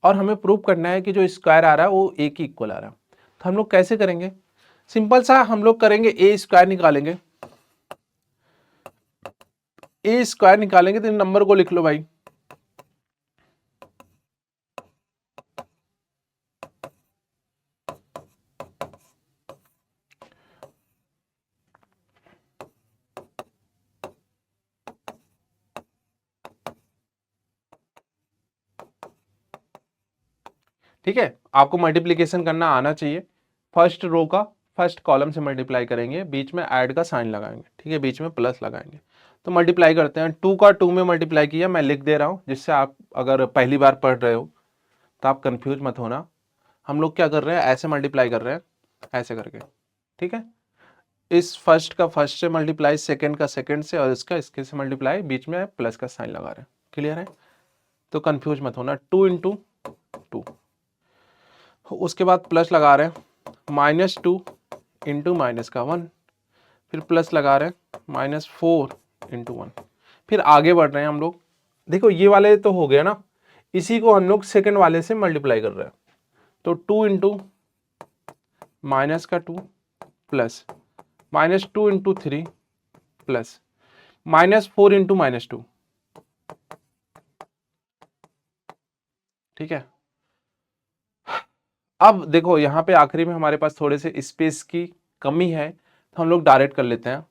और हमें प्रूव करना है कि जो स्क्वायर आ रहा है वो ए की इक्वल आ रहा है। तो हम लोग कैसे करेंगे, सिंपल सा हम लोग करेंगे, ए स्क्वायर निकालेंगे। ए स्क्वायर निकालेंगे तो नंबर को लिख लो भाई, ठीक है। आपको मल्टीप्लीकेशन करना आना चाहिए। फर्स्ट रो का फर्स्ट कॉलम से मल्टीप्लाई करेंगे, बीच में ऐड का साइन लगाएंगे, ठीक है, बीच में प्लस लगाएंगे। तो मल्टीप्लाई करते हैं, 2 का 2 में मल्टीप्लाई किया, मैं लिख दे रहा हूँ जिससे आप अगर पहली बार पढ़ रहे हो तो आप कंफ्यूज मत होना। हम लोग क्या कर रहे हैं, ऐसे मल्टीप्लाई कर रहे हैं, ऐसे करके, ठीक है। इस फर्स्ट का फर्स्ट से मल्टीप्लाई, सेकेंड का सेकेंड से, और इसका इसके से मल्टीप्लाई, बीच में प्लस का साइन लगा रहे हैं। क्लियर है, तो कंफ्यूज मत होना। 2 इंटू 2, उसके बाद प्लस लगा रहे हैं, -2 इंटू माइनस का 1, फिर प्लस लगा रहे हैं, -4 इंटू 1, फिर आगे बढ़ रहे हैं हम लोग। देखो ये वाले तो हो गया ना, इसी को हम लोग सेकेंड वाले से मल्टीप्लाई कर रहे हैं, तो 2 इंटू माइनस का 2 प्लस -2 इंटू 3 प्लस -4 इंटू -2, ठीक है। अब देखो यहाँ पे आखिरी में हमारे पास थोड़े से स्पेस की कमी है, तो हम लोग डायरेक्ट कर लेते हैं,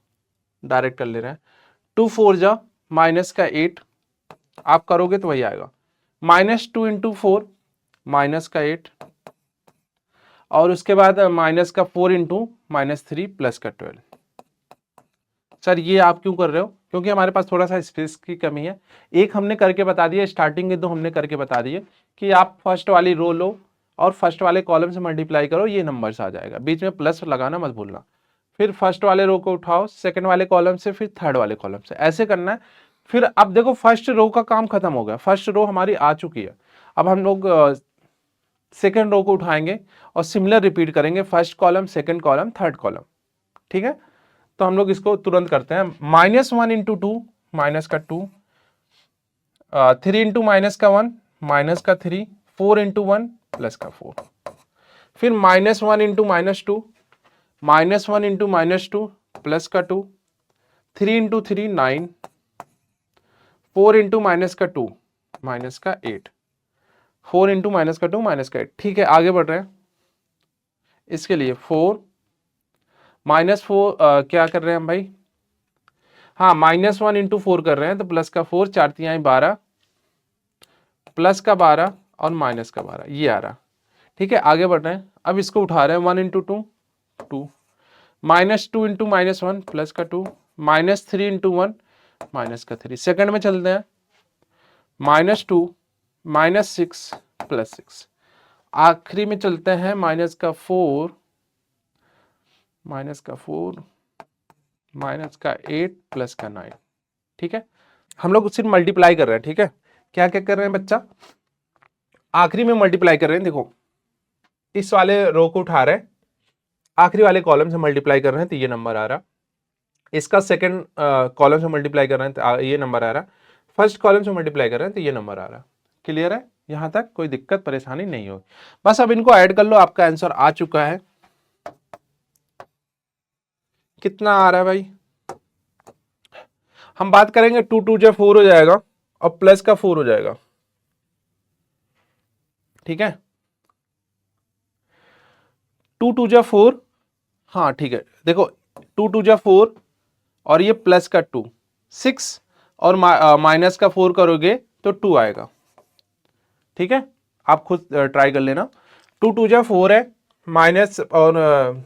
डायरेक्ट कर ले रहे हैं। 2 4 जा माइनस का 8, आप करोगे तो वही आएगा, -2 इंटू 4 माइनस का 8, और उसके बाद माइनस का 4 इंटू -3 प्लस का 12। सर ये आप क्यों कर रहे हो, क्योंकि हमारे पास थोड़ा सा स्पेस की कमी है। एक हमने करके बता दिया, स्टार्टिंग के 2 हमने करके बता दिए कि आप फर्स्ट वाली रो लो और फर्स्ट वाले कॉलम से मल्टीप्लाई करो, ये नंबर्स आ जाएगा, बीच में प्लस लगाना मत भूलना। फिर फर्स्ट वाले रो को उठाओ सेकंड वाले कॉलम से, फिर थर्ड वाले कॉलम से, ऐसे करना है। फिर अब देखो फर्स्ट रो का काम खत्म हो गया, फर्स्ट रो हमारी आ चुकी है। अब हम लोग सेकंड रो को उठाएंगे और सिमिलर रिपीट करेंगे, first column, second column, third column, ठीक है। तो हम लोग इसको तुरंत करते हैं, -1 इंटू 2 माइनस का 2, 3 इंटू माइनस का 1 माइनस का 3, 4 इंटू 1 प्लस का 4, फिर -1 इंटू -2 -1 इंटू -2 प्लस का 2, 3 इंटू 3 9, 4 इंटू माइनस का 2 माइनस का 8, 4 इंटू माइनस का 2 माइनस का 8, ठीक है। आगे बढ़ रहे हैं, इसके लिए 4 -4 क्या कर रहे हैं हम भाई, हाँ -1 इंटू 4 कर रहे हैं, तो प्लस का 4, 4 तिहाई 12, प्लस का 12 और माइनस का 12, ये आ रहा, ठीक है। आगे बढ़ रहे हैं, अब इसको उठा रहे हैं, 1 इंटू 2 2, -2 इंटू -1 प्लस का 2, -3 इंटू 1 माइनस का 3, सेकंड में चलते हैं, -2 -6 प्लस 6, आखिरी में चलते हैं माइनस का 4 माइनस का 8 प्लस का 9, ठीक है। हम लोग सिर्फ मल्टीप्लाई कर रहे हैं, ठीक है। क्या क्या कर रहे हैं बच्चा, आखिरी में मल्टीप्लाई कर रहे हैं, देखो इस वाले रो को उठा रहे हैं, आखिरी वाले कॉलम से मल्टीप्लाई कर रहे हैं तो ये नंबर आ रहा, इसका सेकंड कॉलम से मल्टीप्लाई कर रहे हैं तो ये नंबर आ रहा, फर्स्ट कॉलम से मल्टीप्लाई कर रहे हैं तो ये नंबर आ रहा। क्लियर है? यहां तक कोई दिक्कत परेशानी नहीं होगी। बस अब इनको ऐड कर लो, आपका आंसर आ चुका है। कितना आ रहा है भाई? हम बात करेंगे 2 2 जा 4 हो जाएगा और प्लस का 4 हो जाएगा। ठीक है, 2 2 जा 4, हाँ ठीक है, देखो 2 2 जा 4 और ये प्लस का 2 6 और माइनस का 4 करोगे तो 2 आएगा। ठीक है, आप खुद ट्राई कर लेना। 2 2 जा 4 है, माइनस और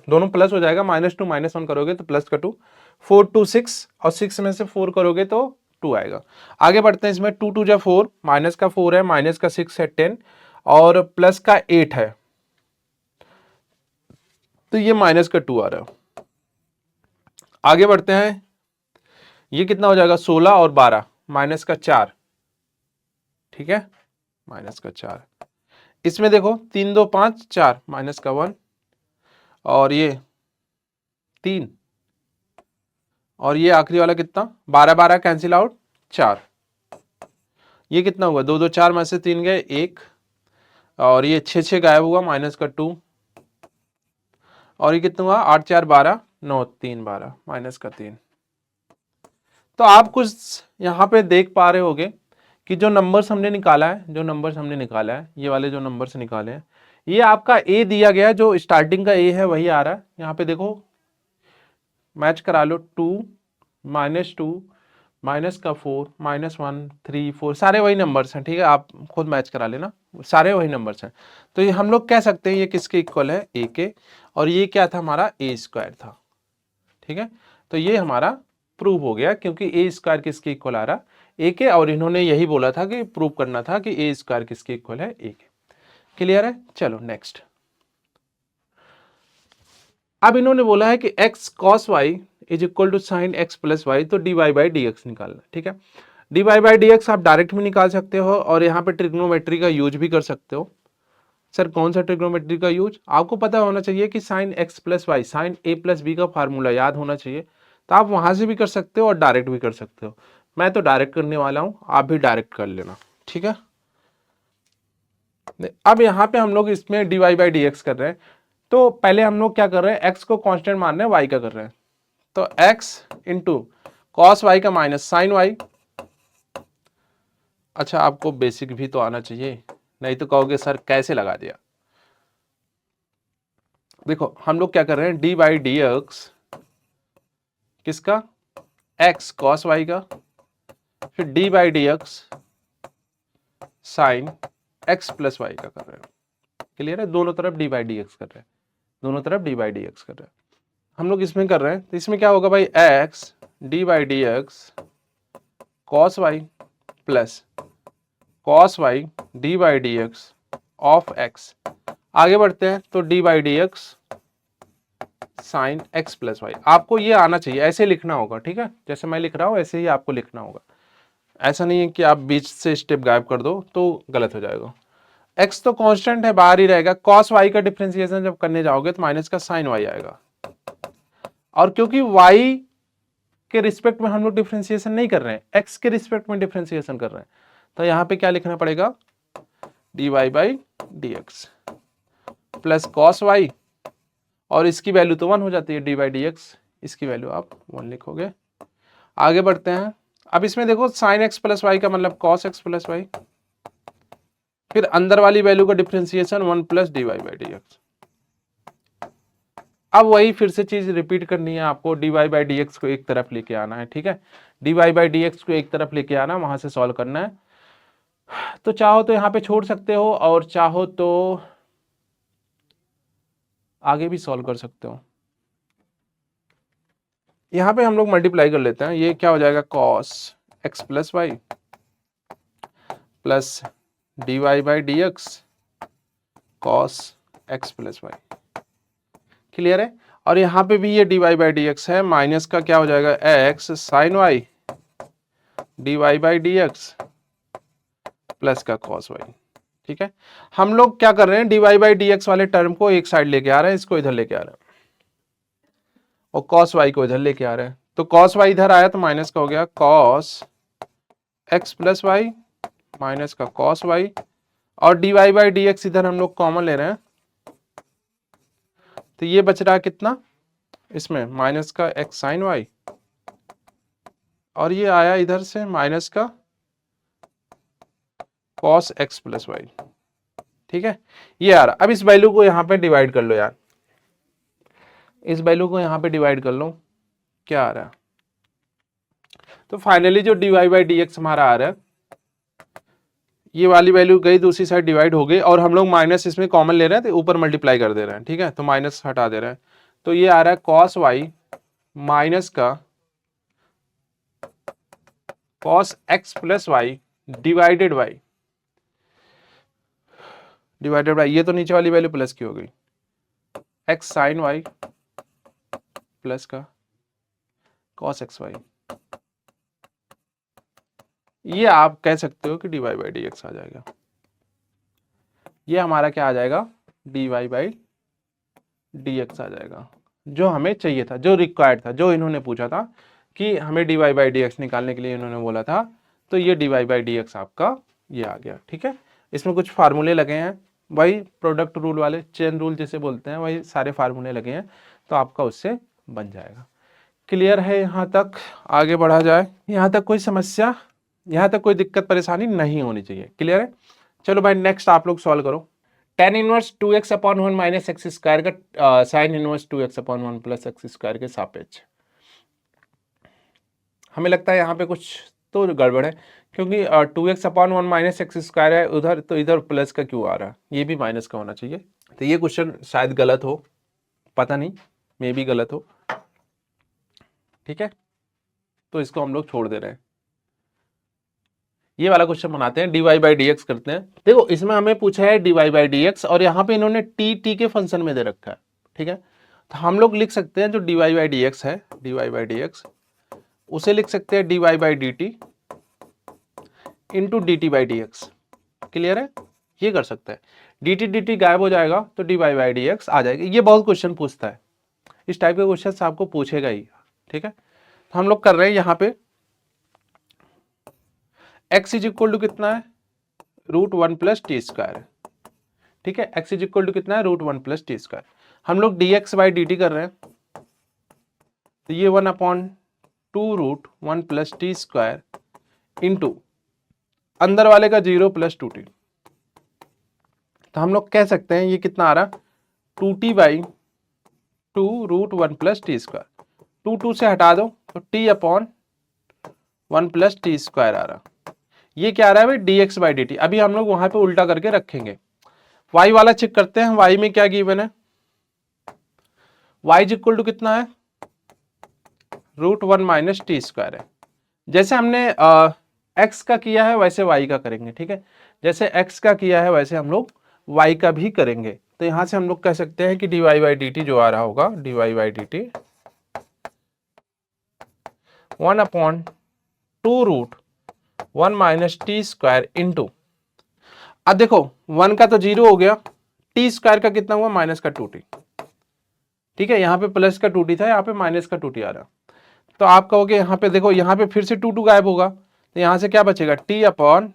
दोनों प्लस हो जाएगा, -2 -1 करोगे तो प्लस का 2, 4 2 6 और 6 में से 4 करोगे तो 2 आएगा। आगे बढ़ते हैं, इसमें 2 2 जा 4, माइनस का 4 है, माइनस का 6 है 10 और प्लस का 8 है तो ये माइनस का 2 आ रहा है। आगे बढ़ते हैं, ये कितना हो जाएगा 16 और 12, माइनस का 4। ठीक है, माइनस का 4। इसमें देखो 3 2 5 4, माइनस का 1 और ये 3 और ये आखिरी वाला कितना 12 12 कैंसिल आउट 4। ये कितना हुआ 2 2 4 में से 3 गए 1 और ये 6 6 गायब हुआ, माइनस का 2 और ये कितना हुआ 8 4 12 9 3 12, माइनस का 3। तो आप कुछ यहाँ पे देख पा रहे होगे कि जो नंबर्स हमने निकाला है, ये वाले जो नंबर्स निकाले हैं, ये आपका ए दिया गया है, जो स्टार्टिंग का ए है वही आ रहा है। यहाँ पे देखो मैच करा लो, 2 -2 माइनस का 4 -1 3 4 सारे वही नंबर्स हैं। ठीक है, आप खुद मैच करा लेना, सारे वही नंबर्स हैं। तो ये हम लोग कह सकते हैं ये किसके इक्वल है, ए के, और ये क्या था हमारा ए स्क्वायर था। ठीक है, तो ये हमारा प्रूव हो गया क्योंकि ए स्क्वायर किसके इक्वल आ रहा, ए के, और इन्होंने यही बोला था कि प्रूव करना था कि ए स्क्वायर किसके इक्वल है, ए के। क्लियर है? चलो नेक्स्ट। अब इन्होंने बोला है कि x cos y is equal to sine x plus y, तो dy बाई डी एक्स निकालना। ठीक है, dy बाई डी एक्स आप डायरेक्ट भी निकाल सकते हो और यहाँ पे ट्रिग्नोमेट्री का यूज भी कर सकते हो। सर कौन सा ट्रिग्नोमेट्री का यूज? आपको पता होना चाहिए कि sine x plus y, sine a plus b का फार्मूला याद होना चाहिए। तो आप वहां से भी कर सकते हो और डायरेक्ट भी कर सकते हो। मैं तो डायरेक्ट करने वाला हूं, आप भी डायरेक्ट कर लेना। ठीक है, अब यहाँ पे हम लोग इसमें dy बाई डी एक्स कर रहे हैं, तो पहले हम लोग क्या कर रहे हैं, x को कांस्टेंट मान रहे हैं, y का कर रहे हैं, तो x इंटू कॉस वाई का माइनस साइन वाई। अच्छा, आपको बेसिक भी तो आना चाहिए, नहीं तो कहोगे सर कैसे लगा दिया। देखो हम लोग क्या कर रहे हैं, डी बाई डी एक्स किसका, x कॉस वाई का, फिर d by D x sine x plus y का कर रहे हैं। क्लियर है? दोनों तरफ डी बाई डी एक्स कर रहे हैं, दोनों तरफ डी बाई डी एक्स कर रहे हैं। हम लोग इसमें कर रहे हैं, तो इसमें क्या होगा भाई, x d by D x cos y plus cos y d by D x of x। आगे बढ़ते हैं, तो d by D x sine x plus y. आपको ये आना चाहिए, ऐसे लिखना होगा। ठीक है, जैसे मैं लिख रहा हूं ऐसे ही आपको लिखना होगा। ऐसा नहीं है कि आप बीच से स्टेप गायब कर दो तो गलत हो जाएगा। x तो कांस्टेंट है, बाहर ही रहेगा। cos y का डिफरेंशिएशन जब करने जाओगे तो माइनस का साइन y आएगा, और क्योंकि y के रिस्पेक्ट में हम लोग डिफरेंशिएशन नहीं कर रहे हैं, x के रिस्पेक्ट में डिफरेंशिएशन कर रहे हैं, तो यहाँ पे क्या लिखना पड़ेगा, dy by D x plus cos y, और इसकी वैल्यू तो 1 हो जाती है, डी बाई डी एक्स, इसकी वैल्यू आप 1 लिखोगे। आगे बढ़ते हैं, अब इसमें देखो साइन एक्स प्लस वाई का मतलब कॉस एक्स प्लस वाई, फिर अंदर वाली वैल्यू का differentiation 1 plus d y by D x. अब वही फिर से चीज रिपीट करनी है आपको, d y by D x को एक तरफ लेके आना है। ठीक है, d y by D x को एक तरफ लेके आना, वहां से सॉल्व करना है। तो चाहो तो यहाँ पे छोड़ सकते हो और चाहो तो आगे भी सॉल्व कर सकते हो। यहाँ पे हम लोग मल्टीप्लाई कर लेते हैं, ये क्या हो जाएगा, cos x plus y plus d y by D x cos x plus y. Clear है? और यहाँ पे भी ये d y by D x है, माइनस का क्या हो जाएगा, x sine y d y by D x plus का कॉस वाई। ठीक है, हम लोग क्या कर रहे हैं, dy बाई डी एक्स वाले टर्म को एक साइड लेके आ रहे हैं, इसको इधर लेके आ रहे हैं, और cos y को इधर लेके आ रहे हैं। तो cos y इधर आया तो माइनस का हो गया cos x plus y minus का cos y, और dy बाई डी एक्स इधर हम लोग कॉमन ले रहे हैं, तो ये बच रहा है कितना, इसमें माइनस का x साइन y, और ये आया इधर से माइनस का cos x प्लस वाई। ठीक है, ये आ रहा। अब इस वैल्यू को यहां पे डिवाइड कर लो यार, इस वैल्यू को यहां पे डिवाइड कर लो, क्या आ रहा है, तो फाइनली जो dy बाई डी एक्स हमारा आ रहा है, ये वाली वैल्यू गई दूसरी साइड डिवाइड हो गई, और हम लोग माइनस इसमें कॉमन ले रहे हैं तो ऊपर मल्टीप्लाई कर दे रहे हैं। ठीक है, तो माइनस हटा दे रहे हैं, तो ये आ रहा है cos y माइनस का cos x plus y divided by ये तो नीचे वाली वैल्यू प्लस की हो गई, x साइन y प्लस का cos x y। ये आप कह सकते हो कि dy बाई डी एक्स आ जाएगा, ये हमारा क्या आ जाएगा, dy बाई डी एक्स आ जाएगा, जो हमें चाहिए था, जो रिक्वायर्ड था, जो इन्होंने पूछा था कि हमें dy बाई डी एक्स निकालने के लिए इन्होंने बोला था, तो ये dy बाई डी एक्स आपका ये आ गया। ठीक है, इसमें कुछ फार्मूले लगे हैं, वही प्रोडक्ट रूल वाले, चेन रूल जिसे बोलते हैं, वही सारे फार्मूले लगे हैं, तो आपका उससे बन जाएगा। क्लियर है यहाँ तक, आगे बढ़ा जाए, यहाँ तक कोई समस्या, यहाँ तक कोई दिक्कत परेशानी नहीं होनी चाहिए। क्लियर है, चलो भाई नेक्स्ट आप लोग सॉल्व करो। tan inverse 2x upon 1 minus X square का sine inverse 2x upon 1 plus X square के सापेक्ष। हमें लगता है यहाँ पे कुछ तो गड़बड़ है, क्योंकि 2x upon 1 minus X square है उधर, तो इधर प्लस का क्यों आ रहा है, ये भी माइनस का होना चाहिए। तो ये क्वेश्चन शायद गलत हो, पता नहीं, मे भी गलत हो। ठीक है, तो इसको हम लोग छोड़ दे रहे हैं, ये वाला क्वेश्चन बनाते हैं, dy बाई डी एक्स करते हैं। देखो इसमें हमें पूछा है dy बाई डी एक्स, और यहाँ पे इन्होंने t के फंक्शन में दे रखा है। ठीक है, तो हम लोग लिख सकते हैं जो dy बाई डी एक्स है, dy बाई डी एक्स, उसे लिख सकते हैं dy by D T into D T by D x. Clear है, ये कर सकते हैं, dt गायब हो जाएगा तो dy बाई डी एक्स आ जाएगा। ये बहुत क्वेश्चन पूछता है, इस टाइप के क्वेश्चन आपको पूछेगा ही। ठीक है, तो हम लोग कर रहे हैं यहाँ पे x इज इक्वल टू कितना है, √1 प्लस टी स्क्वायर। ठीक है, x इज इक्वल टू कितना है, √1 प्लस टी स्क्वायर। हम लोग dx बाई डी टी कर रहे हैं, तो ये 1/2 √1 प्लस टी स्क्वायर इंटू अंदर वाले का 0 प्लस 2t। तो हम लोग कह सकते हैं ये कितना आ रहा, 2t by 2 √1 plus T square. 2 से हटा दो तो t upon 1 plus T square आ रहा। ये क्या आ रहा है भाई, dx बाई डी टी। अभी हम लोग वहां पे उल्टा करके रखेंगे, y वाला चेक करते हैं, y में क्या गिवन है, y इज इक्वल टू कितना है, √1 माइनस टी स्क्वायर है। जैसे हमने x का किया है वैसे y का करेंगे। ठीक है, जैसे x का किया है वैसे हम लोग y का भी करेंगे। तो यहां से हम लोग कह सकते हैं कि dy बाई डी टी जो आ रहा होगा, dy by D T 1/2 √1 minus T square into, अब देखो 1 का तो 0 हो गया, टी स्क्वायर का कितना हुआ, माइनस का 2t। ठीक है, यहाँ पे प्लस का 2t था, यहाँ पे माइनस का 2t आ रहा। तो आप कहोगे यहाँ पे देखो, यहाँ पे फिर से 2 गायब होगा, तो यहाँ से क्या बचेगा, t upon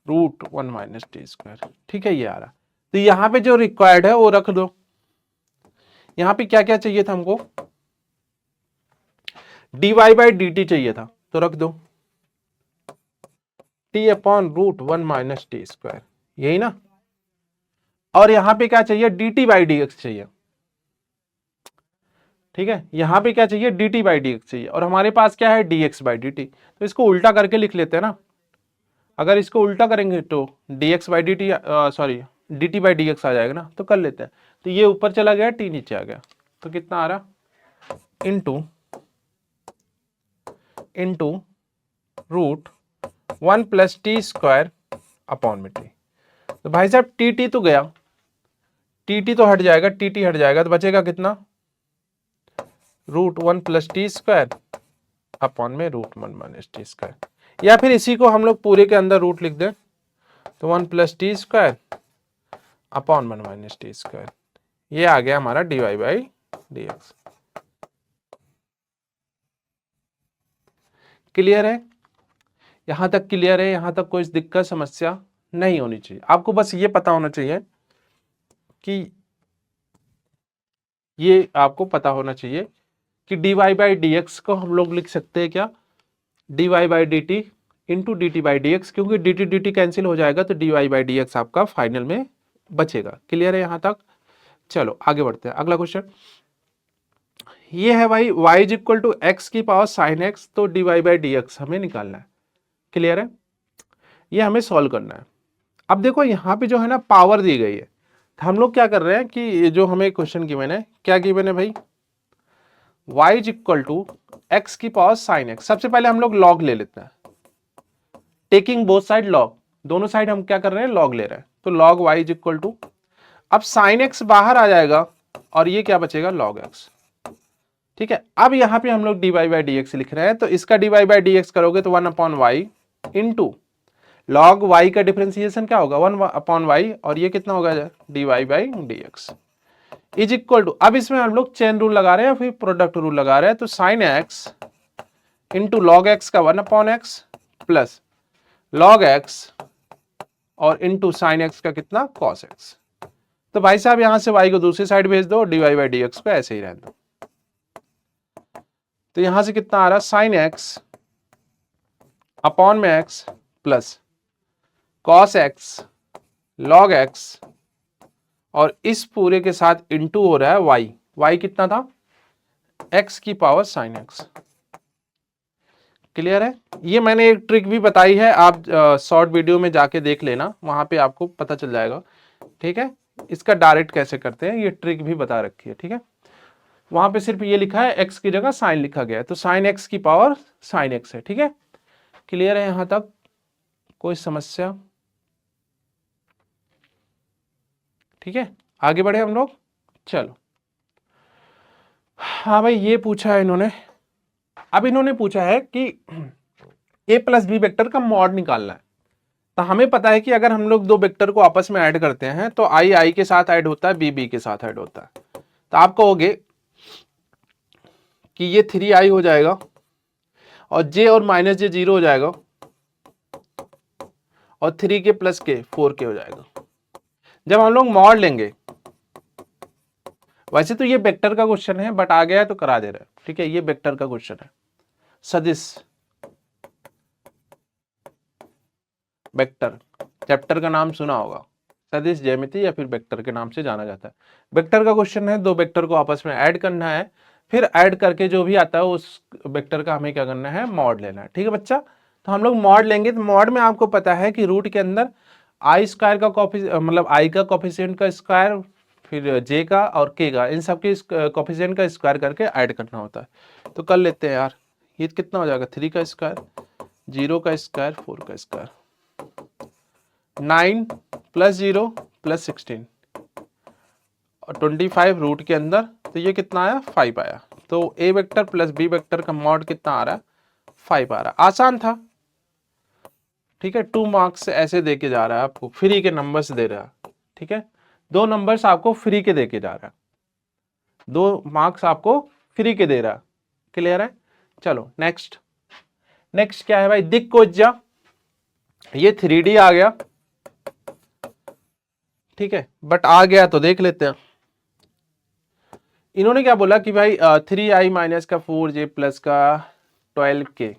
√1 minus T square. ठीक है, ये आ रहा। तो यहाँ पे जो रिक्वायर्ड है वो रख दो। यहाँ पे क्या क्या चाहिए था हमको, dy बाई डी टी चाहिए था, तो रख दो t upon √1 minus T square, यही ना। और यहां पे क्या चाहिए, dt बाई डी एक्स चाहिए। ठीक है, यहां पे क्या चाहिए, dt बाई डी एक्स चाहिए, और हमारे पास क्या है, dx बाई डी टी। तो इसको उल्टा करके लिख लेते हैं ना। अगर इसको उल्टा करेंगे तो dx by D T, sorry dt by D X आ जाएगा ना, तो कर लेते हैं। तो ये ऊपर चला गया, t नीचे आ गया, तो कितना आ रहा, into √1 plus T square upon में टी। तो भाई साहब टी तो गया, टी तो हट जाएगा, टी हट जाएगा, तो बचेगा कितना, √1 प्लस टी स्क्वायर अपॉन में √1 माइनस टी स्क्वायर। या फिर इसी को हम लोग पूरे के अंदर रूट लिख दें, तो 1 plus T square upon 1 minus T square, ये आ गया हमारा dy by D x. Clear है? यहां तक क्लियर है? यहां तक कोई दिक्कत समस्या नहीं होनी चाहिए। आपको बस ये पता होना चाहिए कि ये आपको पता होना चाहिए कि dy बाई डी एक्स को हम लोग लिख सकते हैं क्या, dy by D T into D T by D x, क्योंकि डी टी कैंसिल हो जाएगा तो dy बाई डी एक्स आपका फाइनल में बचेगा। क्लियर है यहां तक? चलो आगे बढ़ते हैं। अगला क्वेश्चन ये है भाई, y is equal to x की पावर साइन एक्स, तो dy बाई डी एक्स हमें निकालना है। क्लियर है? ये हमें सॉल्व करना है। अब देखो यहाँ पे जो है ना पावर दी गई है, तो हम लोग क्या कर रहे हैं कि ये जो हमें क्वेश्चन गिवन है, क्या गिवन है भाई, y is equal to x की पावर साइन एक्स। सबसे पहले हम लोग लॉग ले लेते हैं, टेकिंग बोथ साइड लॉग, दोनों साइड हम क्या कर रहे हैं, लॉग ले रहे हैं। तो log y is equal to, अब साइन एक्स बाहर आ जाएगा और ये क्या बचेगा, लॉग एक्स। ठीक है, अब यहाँ पे हम लोग dy बाई डी एक्स लिख रहे हैं, तो इसका dy बाई डी एक्स करोगे तो 1 upon y into log y का डिफरेंशिएशन क्या होगा, 1 अपॉन वाई, और ये कितना होगा, dy by D x is equal to, अब इसमें हम लोग चेन रूल लगा रहे हैं फिर प्रोडक्ट रूल लगा रहे हैं, तो sine x into log x का 1 upon x plus log x और इंटू साइन एक्स का कितना, कॉस एक्स। तो भाई साहब यहां से y को दूसरी साइड भेज दो, dy बाई डी एक्स को ऐसे ही रहने दो। तो यहां से कितना आ रहा है, साइन एक्स अपॉन में x plus cos x log x और इस पूरे के साथ इंटू हो रहा है y, y कितना था, x की पावर साइन एक्स। क्लियर है? ये मैंने एक ट्रिक भी बताई है, आप शॉर्ट वीडियो में जाके देख लेना, वहां पे आपको पता चल जाएगा। ठीक है, इसका डायरेक्ट कैसे करते हैं ये ट्रिक भी बता रखी है। ठीक है, वहां पे सिर्फ ये लिखा है x की जगह साइन लिखा गया है, तो साइन x की पावर साइन x है। ठीक है, क्लियर है यहां तक? कोई समस्या? ठीक है, आगे बढ़े हम लोग। चलो, हाँ भाई ये पूछा है इन्होंने, अब इन्होंने पूछा है कि a प्लस बी वेक्टर का मॉड निकालना है। तो हमें पता है कि अगर हम लोग दो वेक्टर को आपस में ऐड करते हैं तो i के साथ ऐड होता है, b के साथ ऐड होता है। तो आप कहोगे कि ये 3i हो जाएगा और j और माइनस j 0 हो जाएगा और 3k प्लस k 4k हो जाएगा। जब हम लोग मॉड लेंगे, वैसे तो ये वेक्टर का क्वेश्चन है बट आ गया है तो करा दे रहे हैं। ठीक है, ये वेक्टर का क्वेश्चन है, सदिश वेक्टर, चैप्टर का नाम सुना होगा, सदिश ज्यामिति या फिर वेक्टर के नाम से जाना जाता है। वेक्टर का क्वेश्चन है, दो वेक्टर को आपस में ऐड करना है, फिर ऐड करके जो भी आता है उस वेक्टर का हमें क्या करना है, मॉड लेना है। ठीक है बच्चा, तो हम लोग मॉड लेंगे। तो मॉड में आपको पता है कि रूट के अंदर आई स्क्वायर का मतलब आई का कोफिशिएंट का स्क्वायर, फिर जे का और के का, इन सब के कोफिशिएंट का स्क्वायर करके ऐड करना होता है। तो कर लेते हैं यार, ये कितना हो जाएगा, 3 का स्क्वायर, 0 का स्क्वायर, 4 का स्क्वायर, 9 प्लस 0 प्लस 16 और 25 रूट के अंदर, तो ये कितना आया, 5 आया। तो ए वेक्टर प्लस बी वेक्टर का मॉड कितना आ रहा है, 5 आ रहा है। आसान था। ठीक है, 2 मार्क्स ऐसे दे के जा रहा है, आपको फ्री के नंबर्स दे रहा है। ठीक है, 2 नंबर्स आपको फ्री के दे के जा रहा है, 2 मार्क्स आपको फ्री के दे रहा है। क्लियर है? चलो नेक्स्ट, नेक्स्ट क्या है भाई, दिक कोज्जा, ये 3D आ गया। ठीक है, बट आ गया तो देख लेते हैं। इन्होंने क्या बोला कि भाई 3i माइनस का 4j प्लस का 12k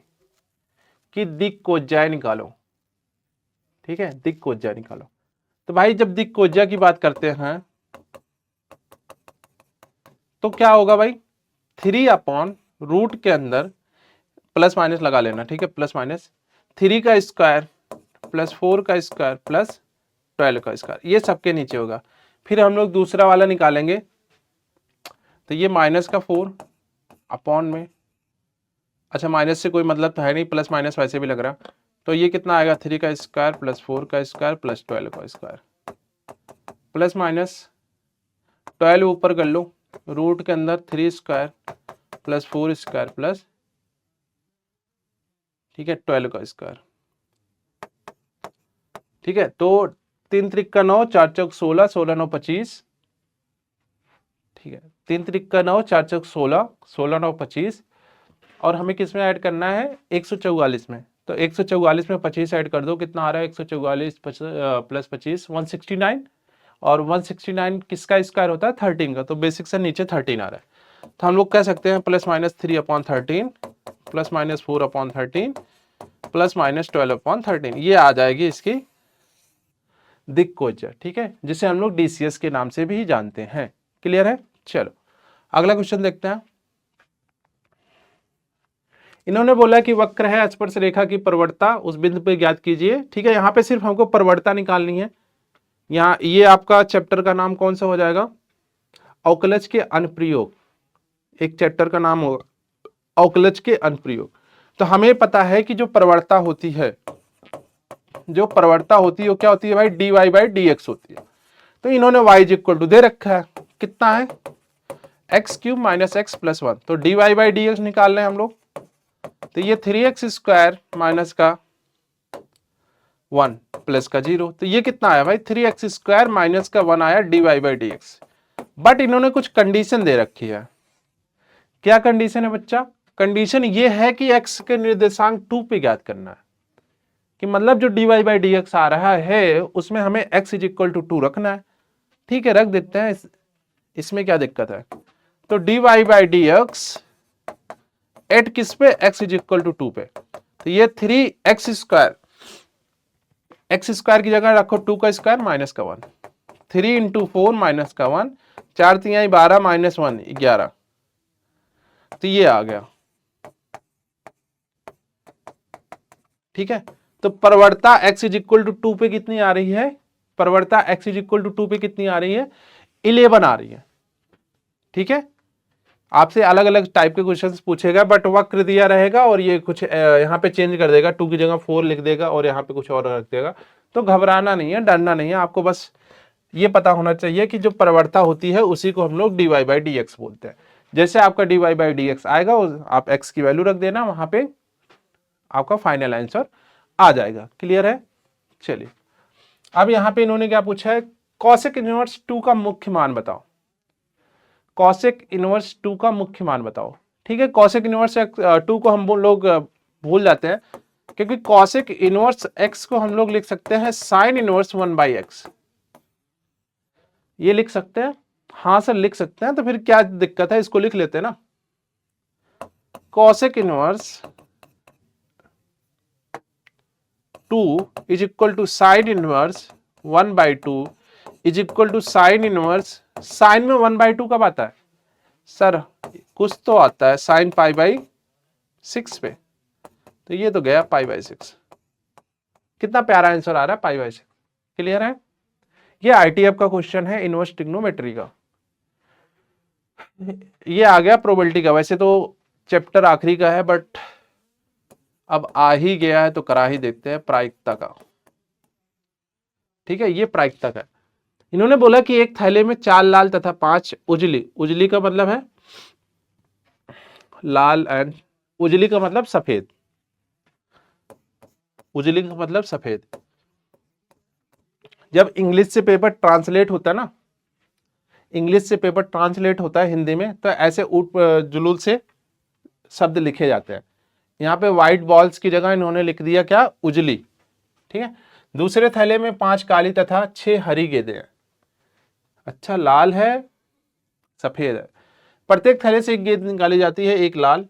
की दिक कोज्जा निकालो। ठीक है, दिक कोज्जा निकालो। तो भाई जब दिक कोज्जा की बात करते हैं तो क्या होगा भाई, 3 अपॉन रूट के अंदर प्लस माइनस लगा लेना। ठीक है, प्लस माइनस 3 का स्क्वायर प्लस 4 का स्क्वायर प्लस 12 का स्क्वायर, ये सबके नीचे होगा। फिर हम लोग दूसरा वाला निकालेंगे, तो ये माइनस का 4 अपॉन में, अच्छा माइनस से कोई मतलब तो है नहीं, प्लस माइनस वैसे भी लग रहा, तो ये कितना आएगा, 3 का स्क्वायर प्लस 4 का स्क्वायर प्लस 12 का स्क्वायर, प्लस माइनस 12 ऊपर कर लो, रूट के अंदर 3 स्क्वायर प्लस 4 स्क्वायर प्लस, ठीक है, 12 का स्क्वायर। ठीक है, तो 3 त्रिक का 9, 4 चौक 16, 16 9 25, ठीक है, 3 त्रिक का 9, 4 चौक 16, 16 9 25, और हमें किस में ऐड करना है 144 में। तो 144 में 25 ऐड कर दो, कितना आ रहा है 144 प्लस 25 169, और 169 किसका स्क्वायर होता है 13 का, तो बेसिक से नीचे 13 आ रहा है। तो हम लोग कह सकते हैं plus minus 3/13 plus minus 4/13 plus minus 12/13, ये आ जाएगी इसकी दिक्कोजर, ठीक है, जिसे हम लोग DCS के नाम से भी जानते हैं। क्लियर है? चलो अगला क्वेश्चन देखते हैं। इन्होंने बोला कि वक्र है, स्पर्श रेखा की प्रवणता उस बिंदु पे ज्ञात कीजिए। ठीक है, यहाँ पे सिर्फ हमको प्रवणता निकालनी है। यहाँ ये आपका चैप्टर का नाम कौन सा हो जाएगा, अवकलज के अनुप्रयोग, एक चैप्टर का नाम होगा अवकलज के अनुप्रयोग। तो हमें पता है कि जो प्रवणता होती है, जो प्रवणता होती है वो क्या होती है भाई, dy/dx होती है। तो इन्होंने y इक्वल टू दे रखा है, कितना है x³ माइनस x प्लस 1, तो dy/dx निकाल रहे हैं हम लोग। तो ये 3x² माइनस का 1 प्लस का 0, तो ये कितना आया भाई 3x² माइनस का 1 आया dy/dx। बट इन्होंने कुछ कंडीशन दे रखी है। क्या कंडीशन है बच्चा, कंडीशन ये है कि x के निर्देशांक 2 पे ज्ञात करना है, कि मतलब जो dy/dx आ रहा है उसमें हमें x इक्वल टू 2 रखना है। ठीक है, रख देते हैं, इसमें क्या दिक्कत है। तो dy/dx एट किस पे, x इक्वल टू 2 पे, तो ये 3x², x² की जगह रखो 2 का स्क्वायर माइनस का 1, 3 × 4 माइनस का 1, 4 × 12 माइनस 1 11, तो ये आ गया। ठीक है, तो प्रवणता x इक्वल टू 2 पे कितनी आ रही है, प्रवणता x इक्वल टू 2 पे कितनी आ रही है 11 आ रही है। ठीक है, आपसे अलग अलग टाइप के क्वेश्चंस पूछेगा, बट वक्र दिया रहेगा और ये कुछ यहाँ पे चेंज कर देगा, 2 की जगह 4 लिख देगा और यहाँ पे कुछ और रख देगा। तो घबराना नहीं है, डरना नहीं है, आपको बस ये पता होना चाहिए कि जो प्रवणता होती है उसी को हम लोग dy/dx बोलते हैं। जैसे आपका dy/dx आएगा, आप x की वैल्यू रख देना, वहां पे आपका फाइनल आंसर आ जाएगा। क्लियर है? चलिए, अब यहाँ पे इन्होंने क्या पूछा है, कॉसेक इनवर्स 2 का मुख्य मान बताओ। कॉसेक इनवर्स 2 का मुख्य मान बताओ। ठीक है, कॉसेक इनवर्स 2 को हम लोग भूल जाते हैं, क्योंकि कॉसेक इनवर्स x को हम लोग लिख सकते हैं साइन इनवर्स 1/x, ये लिख सकते हैं। हाँ सर लिख सकते हैं, तो फिर क्या दिक्कत है, इसको लिख लेते हैं ना। Cosec inverse 2 is equal to sine inverse 1/2 is equal to sine inverse, sine में 1/2 कब आता है सर, कुछ तो आता है साइन π/6 पे, तो ये तो गया π/6। कितना प्यारा आंसर आ रहा है π/6। क्लियर है? ये ITF का क्वेश्चन है, इनवर्स ट्रिग्नोमेट्री का। ये आ गया प्रोबेबिलिटी का। वैसे तो चैप्टर आखिरी का है, बट अब आ ही गया है तो करा ही देते हैं, प्रायिकता का। ठीक है, ये प्रायिकता का। इन्होंने बोला कि एक थैले में 4 लाल तथा 5 उजली, उजली का मतलब है लाल एंड उजली का मतलब सफेद, उजली का मतलब सफेद। जब इंग्लिश से पेपर ट्रांसलेट होता है ना, इंग्लिश से पेपर ट्रांसलेट होता है हिंदी में, तो ऐसे ऊट जुलूल से शब्द लिखे जाते हैं। यहाँ पे व्हाइट बॉल्स की जगह इन्होंने लिख दिया क्या, उजली। ठीक है, दूसरे थैले में 5 काली तथा 6 हरी गेंदें हैं। अच्छा, लाल है सफेद है, प्रत्येक थैले से एक गेंद निकाली जाती है, एक लाल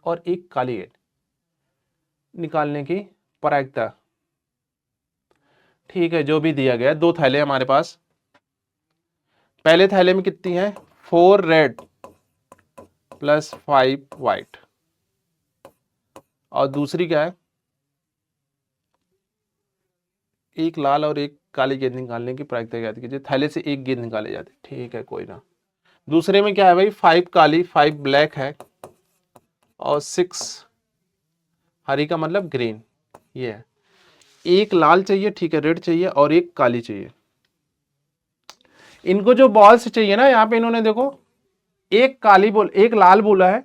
और एक काली गेंद निकालने की प्रायिकता। ठीक है, जो भी दिया गया, 2 थैले हमारे पास। पहले थैले में कितनी है 4 रेड प्लस 5 व्हाइट, और दूसरी क्या है, एक लाल और एक काली गेंद निकालने की प्रायिकता ज्ञात कीजिए। थैले से एक गेंद निकाले जाती, ठीक है कोई ना। दूसरे में क्या है भाई, 5 काली 5 ब्लैक है, और 6 हरी का मतलब ग्रीन, ये है। एक लाल चाहिए, ठीक है, रेड चाहिए, और एक काली चाहिए। इनको जो बॉल्स चाहिए ना, यहाँ पे इन्होंने देखो एक काली एक लाल बोला है,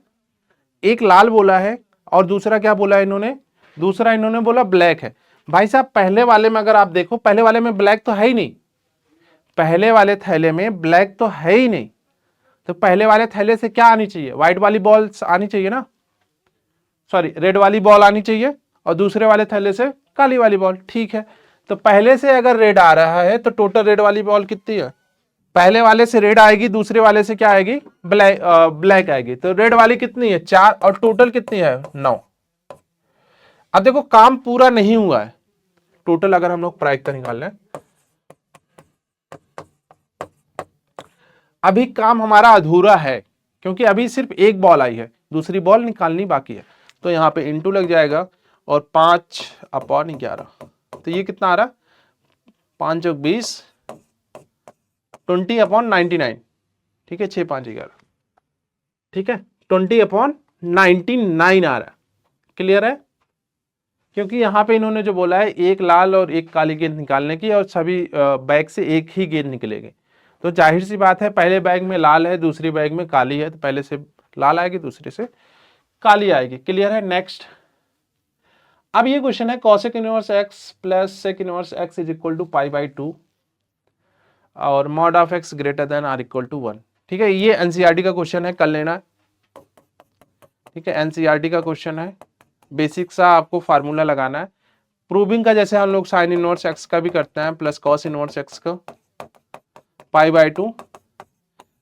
एक लाल बोला है, और दूसरा क्या बोला है इन्होंने, दूसरा इन्होंने बोला ब्लैक है। भाई साहब पहले वाले में अगर आप देखो, पहले वाले में ब्लैक तो है ही नहीं, पहले वाले थैले में ब्लैक तो है ही नहीं, तो पहले वाले थैले से क्या आनी चाहिए, व्हाइट वाली बॉल्स आनी चाहिए ना, सॉरी रेड वाली बॉल आनी चाहिए, और दूसरे वाले थैले से काली वाली बॉल। ठीक है, तो पहले से अगर रेड आ रहा है तो टोटल रेड वाली बॉल कितनी है, पहले वाले से रेड आएगी, दूसरे वाले से क्या आएगी, ब्लैक आएगी, तो रेड वाली कितनी है 4, और टोटल कितनी है 9। अब देखो काम पूरा नहीं हुआ है, टोटल अगर हम लोग प्रायिकता निकाल लें, अभी काम हमारा अधूरा है, क्योंकि अभी सिर्फ एक बॉल आई है, दूसरी बॉल निकालनी बाकी है, तो यहां पे इंटू लग जाएगा, और 5/11, तो ये कितना आ रहा, 5 × 20, 20/99, ठीक है, 6×5=11, ठीक है, 20/99 आ रहा है। क्लियर है, क्योंकि यहां पे इन्होंने जो बोला है एक लाल और एक काली गेंद निकालने की, और सभी बैग से एक ही गेंद निकलेगी, तो जाहिर सी बात है पहले बैग में लाल है, दूसरी बैग में काली है, तो पहले से लाल आएगी, दूसरे से काली आएगी। क्लियर है, नेक्स्ट। अब ये क्वेश्चन है cosec इनवर्स x प्लस sec inverse x is equal to π/2 और mod of x greater than or equal to 1। ठीक है, ये एनसीईआरटी का क्वेश्चन है, कर लेना। ठीक है, एनसीईआरटी का क्वेश्चन है, बेसिक सा आपको फार्मूला लगाना है। प्रूविंग का जैसे हम लोग साइन इनवर्स x का भी करते हैं, प्लस कॉस इनवर्स x का π/2,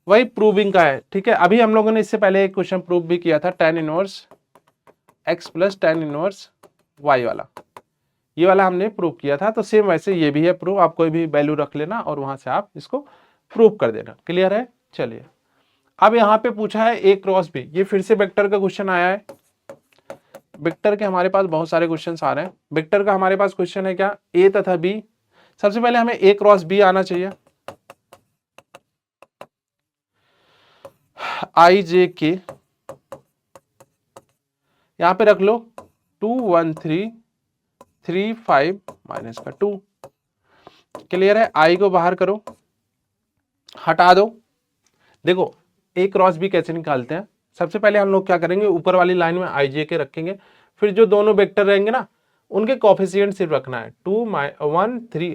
वही प्रूविंग का है। ठीक है, अभी हम लोगों ने इससे पहले एक क्वेश्चन प्रूव भी किया था, tan inverse x plus tan inverse y वाला, ये वाला हमने प्रूव किया था, तो सेम वैसे ये भी है प्रूव, आप कोई भी वैल्यू रख लेना और वहां से आप इसको प्रूव कर देना। क्लियर है, चलिए अब यहाँ पे पूछा है a क्रॉस b, ये फिर से वेक्टर का क्वेश्चन आया है। वेक्टर के हमारे पास बहुत सारे क्वेश्चन आ रहे हैं। वेक्टर का हमारे पास क्वेश्चन है क्या, a तथा b। सबसे पहले हमें a क्रॉस b आना चाहिए, i j k, यहां पे रख लो 2 1 3 3 5 माइनस का 2। क्लियर है, आई को बाहर करो, हटा दो। देखो ए क्रॉस बी कैसे निकालते हैं, सबसे पहले हम लोग क्या करेंगे, ऊपर वाली लाइन में आई जे के रखेंगे, फिर जो दोनों वेक्टर रहेंगे ना उनके कोफिशिएंट सिर्फ रखना है, 2 1 3,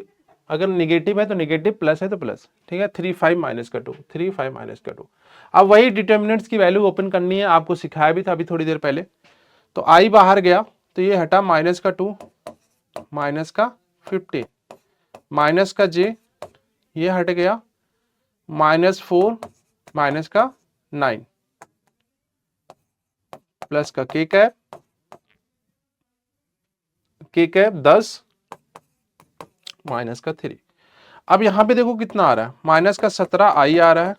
अगर निगेटिव है तो निगेटिव, प्लस है तो प्लस। ठीक है, 3 5 माइनस का 2, 3 5 माइनस का 2। अब वही डिटर्मिनेंट्स की वैल्यू ओपन करनी है, आपको सिखाया भी था अभी थोड़ी देर पहले। तो आई बाहर गया तो ये हटा माइनस का 2, माइनस का 15, माइनस का जे ये हट गया, -4 माइनस का 9, प्लस का के कैप 10 माइनस का 3। अब यहां पे देखो कितना आ रहा है, माइनस का 17 आई आ रहा है,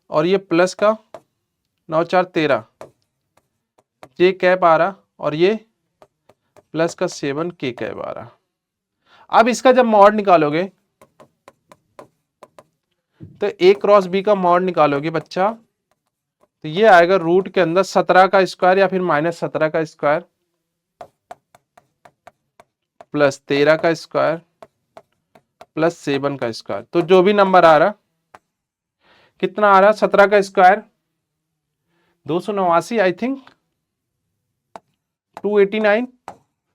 और ये प्लस का 9 4 13 जे कैप आ रहा, और ये प्लस का 7 के कैप आ रहा। अब इसका जब मॉड निकालोगे तो a क्रॉस b का मॉड निकालोगे बच्चा, तो ये आएगा रूट के अंदर 17 का स्क्वायर या फिर -17 का स्क्वायर प्लस 13 का स्क्वायर प्लस 7 का स्क्वायर। तो जो भी नंबर आ रहा, कितना आ रहा, 17 का स्क्वायर 289 आई थिंक, 289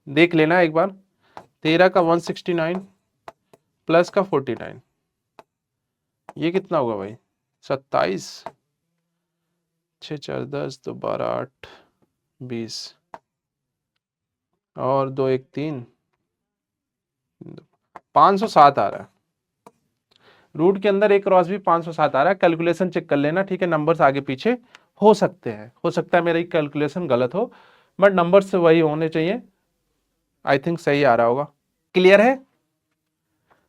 देख लेना एक बार, 13 का 169 प्लस का 49, ये कितना होगा भाई 27, 6 4 10 2 12 8 20 और 2 1 3, 507 आ रहा है। रूट के अंदर एक क्रॉस भी 507 आ रहा है। कैलकुलेशन चेक कर लेना, ठीक है, नंबर्स आगे पीछे हो सकते हैं, हो सकता है मेरी कैलकुलेशन गलत हो, बट नंबर्स वही होने चाहिए। आई थिंक सही आ रहा होगा। क्लियर है,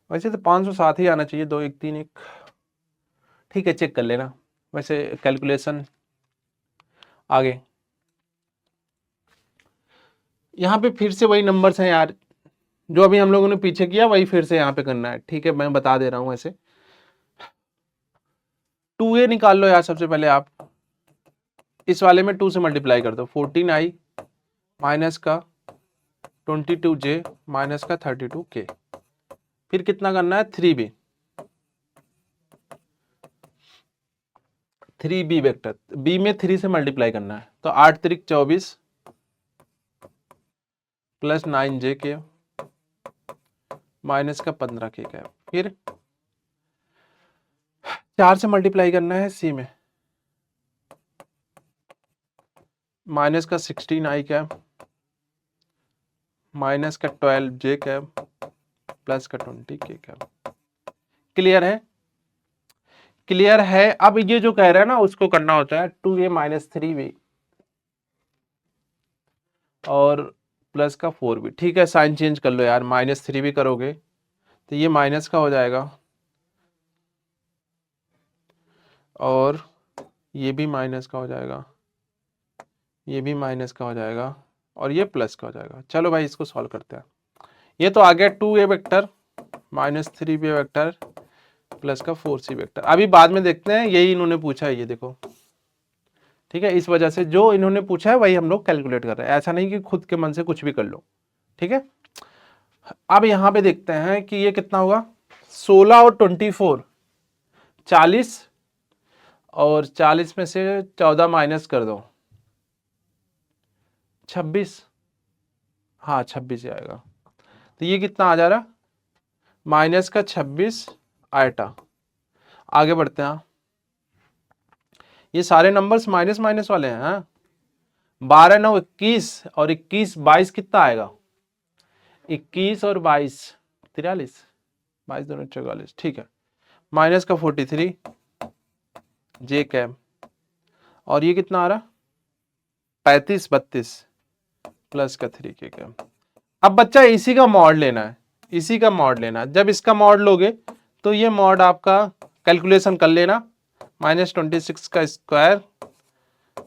वैसे तो 507 ही आना चाहिए, 2 1 3 1, ठीक है, चेक कर लेना। वैसे कैलकुलेशन आगे यहाँ पे फिर से वही नंबर्स हैं यार, जो अभी हम लोगों ने पीछे किया वही फिर से यहाँ पे करना है। ठीक है, मैं बता दे रहा हूँ। ऐसे 2a निकाल लो यार, सबसे पहले आप इस वाले में 2 से मल्टीप्लाई कर दो, 14i माइनस का 22j माइनस का 32k, फिर कितना करना है 3b, 3b वेक्टर, b में 3 से मल्टीप्लाई करना है, तो 8 3 24 प्लस 9j के माइनस का 15 के कैप, फिर 4 से मल्टीप्लाई करना है सी में, माइनस का 16 आई कैप, माइनस का 12 जे कैप, प्लस का 20 के कैप। क्लियर है? क्लियर है। अब ये जो कह रहा है ना उसको करना होता है 2a माइनस 3b और प्लस का 4b। ठीक है, साइन चेंज कर लो यार, माइनस 3 भी करोगे तो ये माइनस का हो जाएगा और ये भी माइनस का हो जाएगा, ये भी माइनस का हो जाएगा और ये प्लस का हो जाएगा। चलो भाई इसको सॉल्व करते हैं। ये तो आ गया 2a vector minus 3b vector plus का 4c वेक्टर। अभी बाद में देखते हैं, यही इन्होंने पूछा है, ये देखो। ठीक है, इस वजह से जो इन्होंने पूछा है वही हम लोग कैलकुलेट कर रहे हैं, ऐसा नहीं कि खुद के मन से कुछ भी कर लो। ठीक है, अब यहां पे देखते हैं कि ये कितना होगा, 16 और 24 40 और 40 में से 14 माइनस कर दो 26, हाँ 26 आएगा। तो ये कितना आ जा रहा, माइनस का 26 आयटा। आगे बढ़ते हैं, ये सारे नंबर्स माइनस माइनस वाले हैं। हाँ, 12 9 21 और 21 22 कितना आएगा, 21 और 22 43, 22 दोनों 44। ठीक है, माइनस का 43 जे कैम और ये कितना आ रहा 35 32 प्लस का 3 के कैम। अब बच्चा इसी का मॉड लेना है, इसी का मॉड लेना है। जब इसका मॉड लोगे तो ये मॉड आपका कैलकुलेशन कर लेना, माइनस 26 का स्क्वायर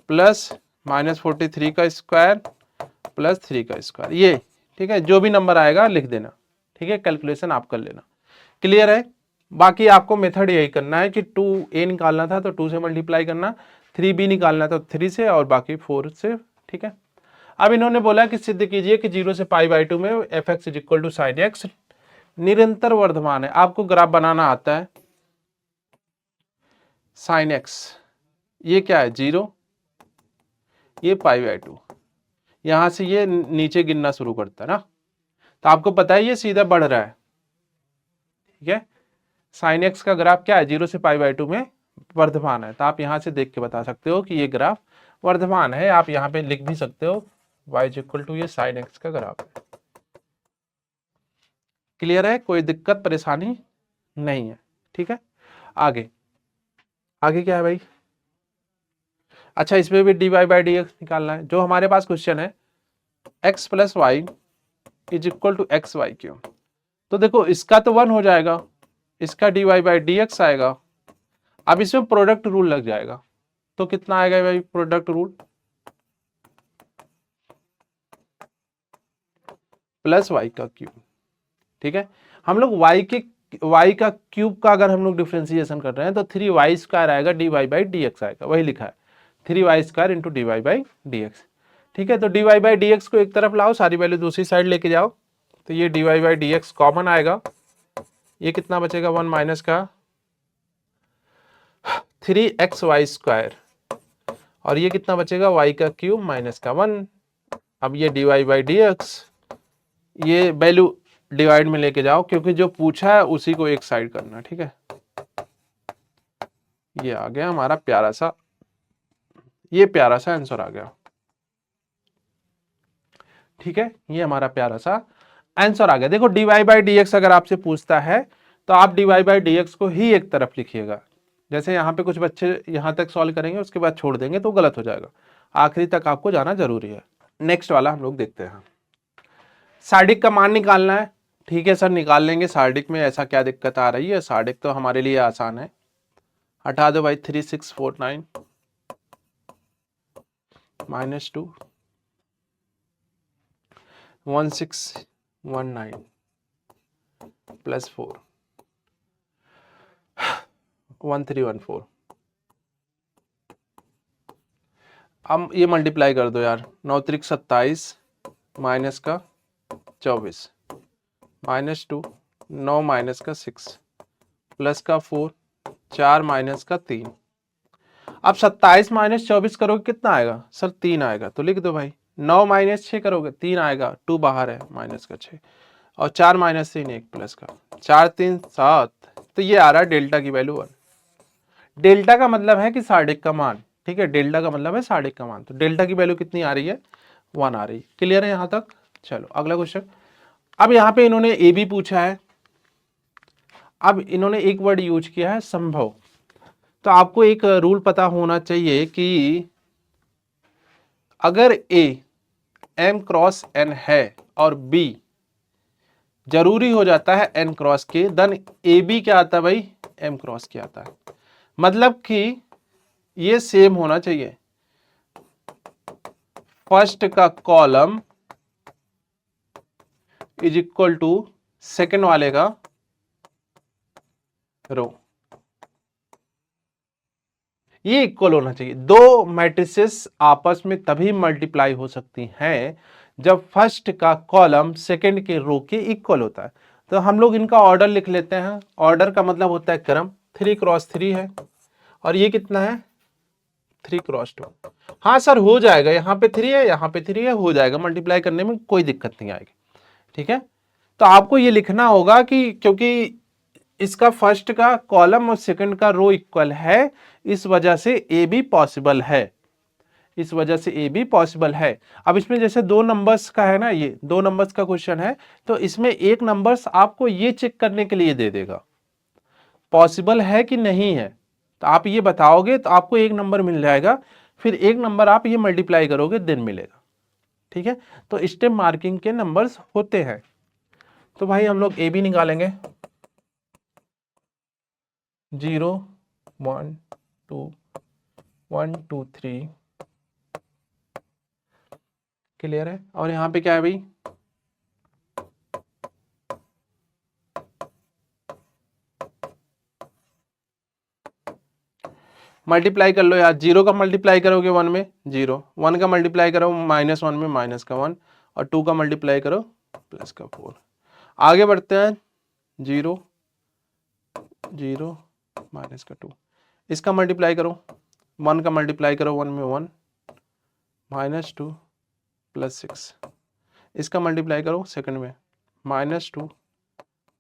प्लस माइनस 43 का स्क्वायर प्लस 3 का स्क्वायर, ये ठीक है, जो भी नंबर आएगा लिख देना। ठीक है, कैलकुलेशन आप कर लेना। क्लियर है? बाकी आपको मेथड यही करना है कि 2a निकालना था तो 2 से मल्टीप्लाई करना, 3b निकालना था 3 से और बाकी 4 से। ठीक है, अब इन्होंने बोला कि सिद्ध कीजिए कि 0 से π/2 में f(x = sin x) निरंतर वर्धमान है। आपको ग्राफ बनाना आता है। sin x ये क्या है 0, ये π/2, यहां से ये नीचे गिनना शुरू करता है ना, तो आपको पता है ये सीधा बढ़ रहा है। ठीक है, sin x का ग्राफ क्या है 0 से π/2 में वर्धमान है, तो आप यहां से देख के बता सकते हो कि ये ग्राफ वर्धमान है। आप यहां पे लिख भी सकते हो y = ये sin x का ग्राफ है। क्लियर है? कोई दिक्कत परेशानी नहीं है। ठीक है, आगे आगे क्या है भाई, अच्छा इसमें भी dy/dx निकालना है। जो हमारे पास क्वेश्चन है x + y = xy3, तो देखो इसका तो 1 हो जाएगा, इसका dy/dx आएगा। अब इसमें प्रोडक्ट रूल लग जाएगा, तो कितना आएगा भाई प्रोडक्ट रूल, प्लस y का क्यूब। ठीक है, हम लोग y का क्यूब का अगर हम लोग डिफरेंशिएशन कर रहे हैं तो 3y² आएगा, dy/dx आएगा, वही लिखा है 3y² × dy/dx। ठीक है, तो dy/dx को एक तरफ लाओ, सारी वैल्यू दूसरी साइड लेके जाओ, तो ये dy/dx कॉमन आएगा। ये कितना बचेगा 1 माइनस का 3xy² और ये कितना बचेगा y का क्यूब माइनस का 1। अब ये dy/dx ये वैल्यू डिवाइड में लेके जाओ, क्योंकि जो पूछा है उसी को एक साइड करना। ठीक है, ये आ गया हमारा प्यारा सा, ये प्यारा सा आंसर आ गया। ठीक है, ये हमारा प्यारा सा आंसर आ गया। देखो dy/dx अगर आपसे पूछता है तो आप dy/dx को ही एक तरफ लिखिएगा। जैसे यहाँ पे कुछ बच्चे यहाँ तक सॉल्व करेंगे उसके बाद छोड़ देंगे तो गलत हो जाएगा, आखिरी तक आपको जाना जरूरी है। नेक्स्ट वाला हम लोग देखते हैं, सार्डिक का मान निकालना है। ठीक है सर, निकाल लेंगे। सार्डिक में ऐसा क्या दिक्कत आ रही है, सार्डिक तो हमारे लिए आसान है। हटा दो भाई 3649 -2 1619 +4 1314। अब ये मल्टीप्लाई कर दो यार, 9 त्रिक 27 माइनस का 24 -2 9 माइनस का 6 प्लस का 4 4 माइनस का 3। अब 27 माइनस 24 करोगे कितना आएगा सर 3 आएगा, तो लिख दो भाई। 9 माइनस 6 करोगे 3 आएगा, 2 बाहर है माइनस का 6 और 4 माइनस 3 1 प्लस का 4 3 7, तो ये आ रहा है डेल्टा की वैल्यू 1। डेल्टा का मतलब है कि साढ़े का मान, ठीक है, डेल्टा का मतलब है साढ़े का मान, तो डेल्टा की वैल्यू कितनी आ रही है, 1 आ रही है। क्लियर है यहां तक? चलो अगला क्वेश्चन। अब यहां पे इन्होंने ए बी पूछा है, अब इन्होंने एक वर्ड यूज किया है संभव। तो आपको एक रूल पता होना चाहिए कि अगर ए m क्रॉस n है और b जरूरी हो जाता है n क्रॉस के, देन ए बी क्या आता है भाई, m क्रॉस के आता है। मतलब कि ये सेम होना चाहिए, फर्स्ट का column is equal to second वाले का रो, ये इक्वल होना चाहिए। दो मैट्रिसेस आपस में तभी मल्टीप्लाई हो सकती हैं जब फर्स्ट का कॉलम सेकंड के रो के इक्वल होता है। तो हम लोग इनका ऑर्डर लिख लेते हैं। ऑर्डर का मतलब होता है क्रम, 3 क्रॉस 3 है और ये कितना है, 3 क्रॉस 2। हाँ सर हो जाएगा, यहाँ पे 3 है यहाँ पे 3 है, हो जाएगा, मल्टीप्लाई करने में कोई दिक्कत नहीं आएगी। ठीक है, तो आपको ये लिखना होगा कि क्योंकि इसका फर्स्ट का कॉलम और सेकंड का रो इक्वल है, इस वजह से ए बी पॉसिबल है, इस वजह से ए बी पॉसिबल है। अब इसमें जैसे दो नंबर्स का है ना, ये दो नंबर्स का क्वेश्चन है, तो इसमें एक नंबर्स आपको ये चेक करने के लिए दे देगा पॉसिबल है कि नहीं है। तो आप ये बताओगे तो आपको एक नंबर मिल जाएगा, फिर एक नंबर आप ये मल्टीप्लाई करोगे देन मिलेगा। ठीक है, तो स्टेप मार्किंग के नंबर्स होते हैं। तो भाई हम लोग ए बी निकालेंगे, 0 1 2 1 2 3। क्लियर है? और यहां पे क्या है भाई, मल्टीप्लाई कर लो यार। 0 का मल्टीप्लाई करोगे 1 में 0, 1 का मल्टीप्लाई करो -1 में माइनस का 1, और 2 का मल्टीप्लाई करो प्लस का 4। आगे बढ़ते हैं, 0 0 माइनस का 2, इसका मल्टीप्लाई करो, 1 का मल्टीप्लाई करो 1 में 1 -2 प्लस 6, इसका मल्टीप्लाई करो सेकंड में -2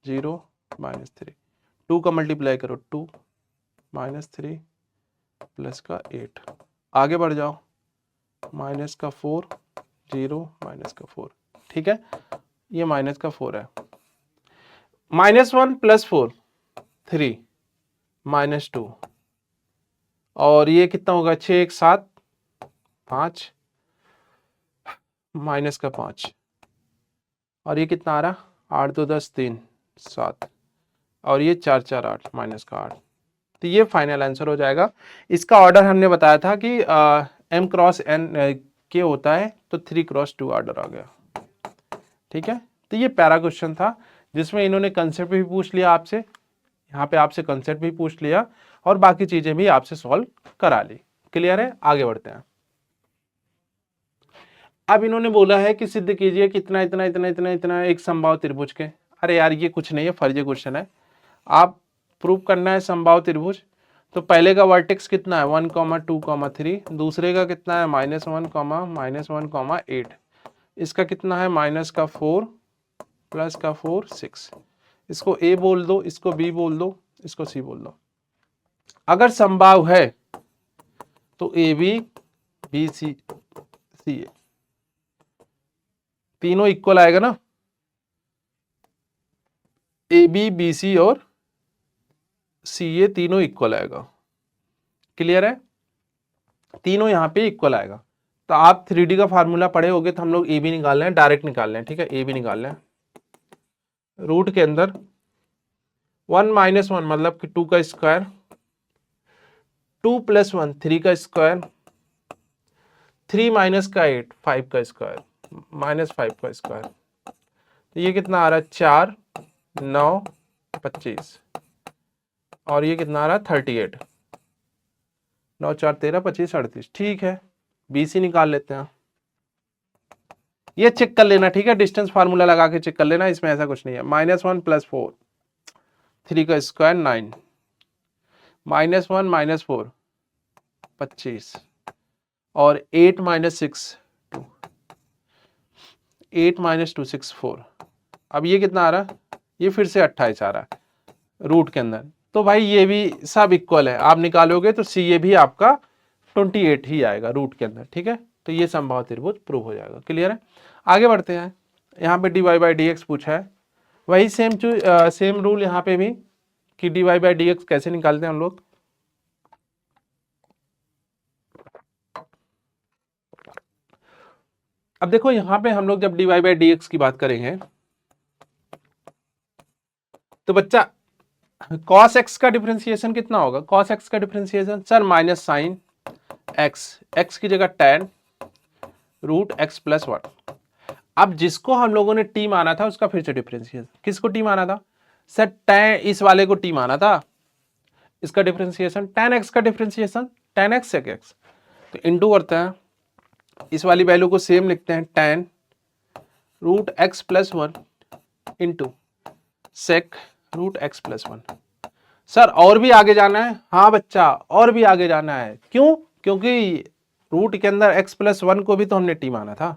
0 -3, 2 का मल्टीप्लाई करो 2 -3 प्लस का 8। आगे बढ़ जाओ, माइनस का 4 0 माइनस का 4। ठीक है, ये माइनस का 4 है, -1 प्लस 4 3 -2, और ये कितना होगा, 6 1 7 5 माइनस का 5, और ये कितना आ रहा 8 2 10 3 7, और ये 4 4 8 माइनस का 8। तो ये फाइनल आंसर हो जाएगा। इसका ऑर्डर हमने बताया था कि m क्रॉस n के होता है, तो 3 क्रॉस 2 ऑर्डर आ गया। ठीक है, तो ये पैरा क्वेश्चन था जिसमें इन्होंने कंसेप्ट भी पूछ लिया आपसे, यहाँ पे आपसे कंसेप्ट भी पूछ लिया और बाकी चीजें भी आपसे सॉल्व करा ली। क्लियर है? आगे बढ़ते हैं। अब इन्होंने बोला है कि सिद्ध कीजिए कितना इतना इतना इतना इतना एक समबाहु त्रिभुज के। अरे यार ये कुछ नहीं है, फर्जी क्वेश्चन है। आप प्रूव करना है समबाहु त्रिभुज, तो पहले का वर्टेक्स कितना है 1 2 3, दूसरे का कितना है -1 -1 8, इसका कितना है माइनस का 4 प्लस का 4 6। इसको ए बोल दो, इसको बी बोल दो, इसको सी बोल दो। अगर समबाहु है तो ए बी बी सी सी ए तीनों इक्वल आएगा ना, ए बी बी सी और सी ए तीनों इक्वल आएगा। क्लियर है? तीनों यहाँ पे इक्वल आएगा। तो आप 3D का फार्मूला पढ़े होगे, तो हम लोग ए बी निकाल रहे हैं, डायरेक्ट निकाल रहे हैं। ठीक है, ए बी निकाल रहे हैं। रूट के अंदर 1 - 1 मतलब कि 2 का स्क्वायर, 2 + 1 3 का स्क्वायर, 3 माइनस का 8 5 का स्क्वायर, -5 का स्क्वायर। तो ये कितना आ रहा है 4 9 25, और ये कितना आ रहा है 38, 9 4 13 25 38। ठीक है, BC निकाल लेते हैं। ये चेक कर लेना, ठीक है, डिस्टेंस फार्मूला लगा के चेक कर लेना, इसमें ऐसा कुछ नहीं है। -1 + 4 3 का स्क्वायर 9, -1 - 4 25, और 8 - 6 2, 8 - 2 6 4, अब ये कितना आ रहा है, ये फिर से 28 आ रहा है रूट के अंदर। तो भाई ये भी सब इक्वल है, आप निकालोगे तो सी ये भी आपका 28 ही आएगा रूट के अंदर, ठीक है। तो ये संभव त्रिभुज प्रूव हो जाएगा। क्लियर है, आगे बढ़ते हैं। यहाँ पे dy बाई डी एक्स पूछा है, वही सेम रूल यहाँ पे भी कि dy बाई डी एक्स कैसे निकालते हैं हम लोग। अब देखो यहाँ पे हम लोग जब dy बाई डी एक्स की बात करेंगे तो बच्चा cos x का डिफरेंशिएशन कितना होगा, cos x का differentiation sir minus sine x की जगह tan रूट x प्लस 1। अब जिसको हम लोगों ने t माना था उसका फिर से डिफरेंशिएशन, किसको t माना था सर, tan इस वाले को t माना था, इसका डिफरेंशिएशन tan x का differentiation tan x sec x, तो इनटू करते हैं, इस वाली वैल्यू को सेम लिखते हैं tan root x plus 1 into sec root x plus 1। Sir और भी आगे जाना है, हाँ बच्चा और भी आगे जाना है, क्यों, क्योंकि रूट के अंदर x प्लस 1 को भी तो हमने t माना था,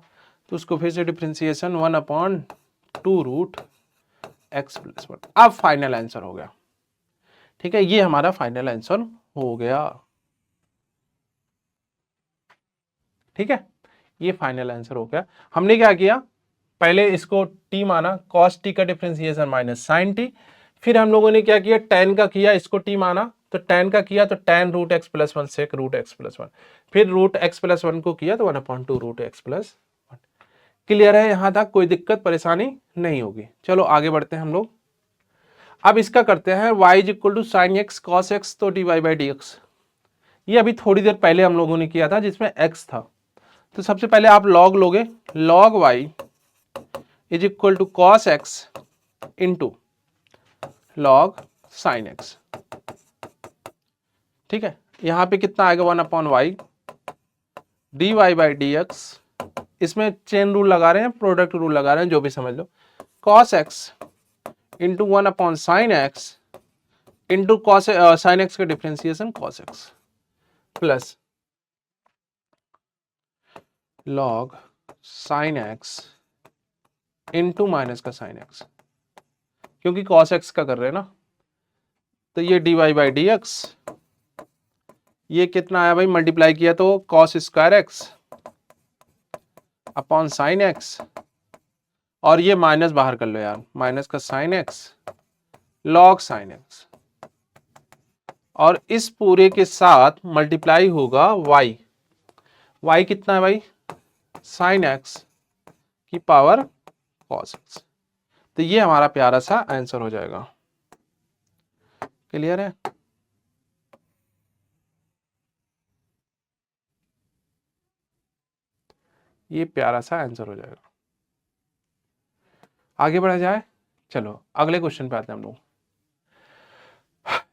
तो उसको फिर से डिफरेंशिएशन 1/2 रूट x प्लस 1। अब फाइनल आंसर हो गया, ठीक है, ये हमारा फाइनल आंसर हो गया, ठीक है, ये फाइनल आंसर हो गया। हमने क्या किया, पहले इसको t माना, cos t का डिफरेंशिएशन माइनस साइन t, फिर हम लोगों ने क्या किया, tan का किया, इसको t माना, तो tan का किया तो tan रूट x प्लस 1 सेक रूट x प्लस 1, फिर रूट x प्लस 1 को किया तो 1/2 रूट x प्लस 1। क्लियर है, यहां तक कोई दिक्कत परेशानी नहीं होगी। चलो आगे बढ़ते हैं हम लोग। अब इसका करते हैं y is equal to sine x cos x, तो dy बाई डी एक्स, ये अभी थोड़ी देर पहले हम लोगों ने किया था जिसमें x था। तो सबसे पहले आप लॉग लोगे, log y is equal to cos x into log sine x, ठीक है। यहां पे कितना आएगा 1/y dy by D x, इसमें चेन रूल लगा रहे हैं, प्रोडक्ट रूल लगा रहे हैं, जो भी समझ लो, cos x into 1/sin x into cos sin x का differentiation cos x plus log sin x into minus का sin x, क्योंकि cos x का कर रहे हैं ना, तो ये dy बाई डी एक्स, ये कितना आया भाई, मल्टीप्लाई किया तो cos square x upon sine x, और ये माइनस बाहर कर लो यार, माइनस का sine x log sine x, और इस पूरे के साथ मल्टीप्लाई होगा y कितना है भाई, साइन x की पावर cos x। तो ये हमारा प्यारा सा आंसर हो जाएगा। क्लियर है, ये प्यारा सा आंसर हो जाएगा। आगे बढ़ा जाए, चलो अगले क्वेश्चन पे आते हैं हम लोग।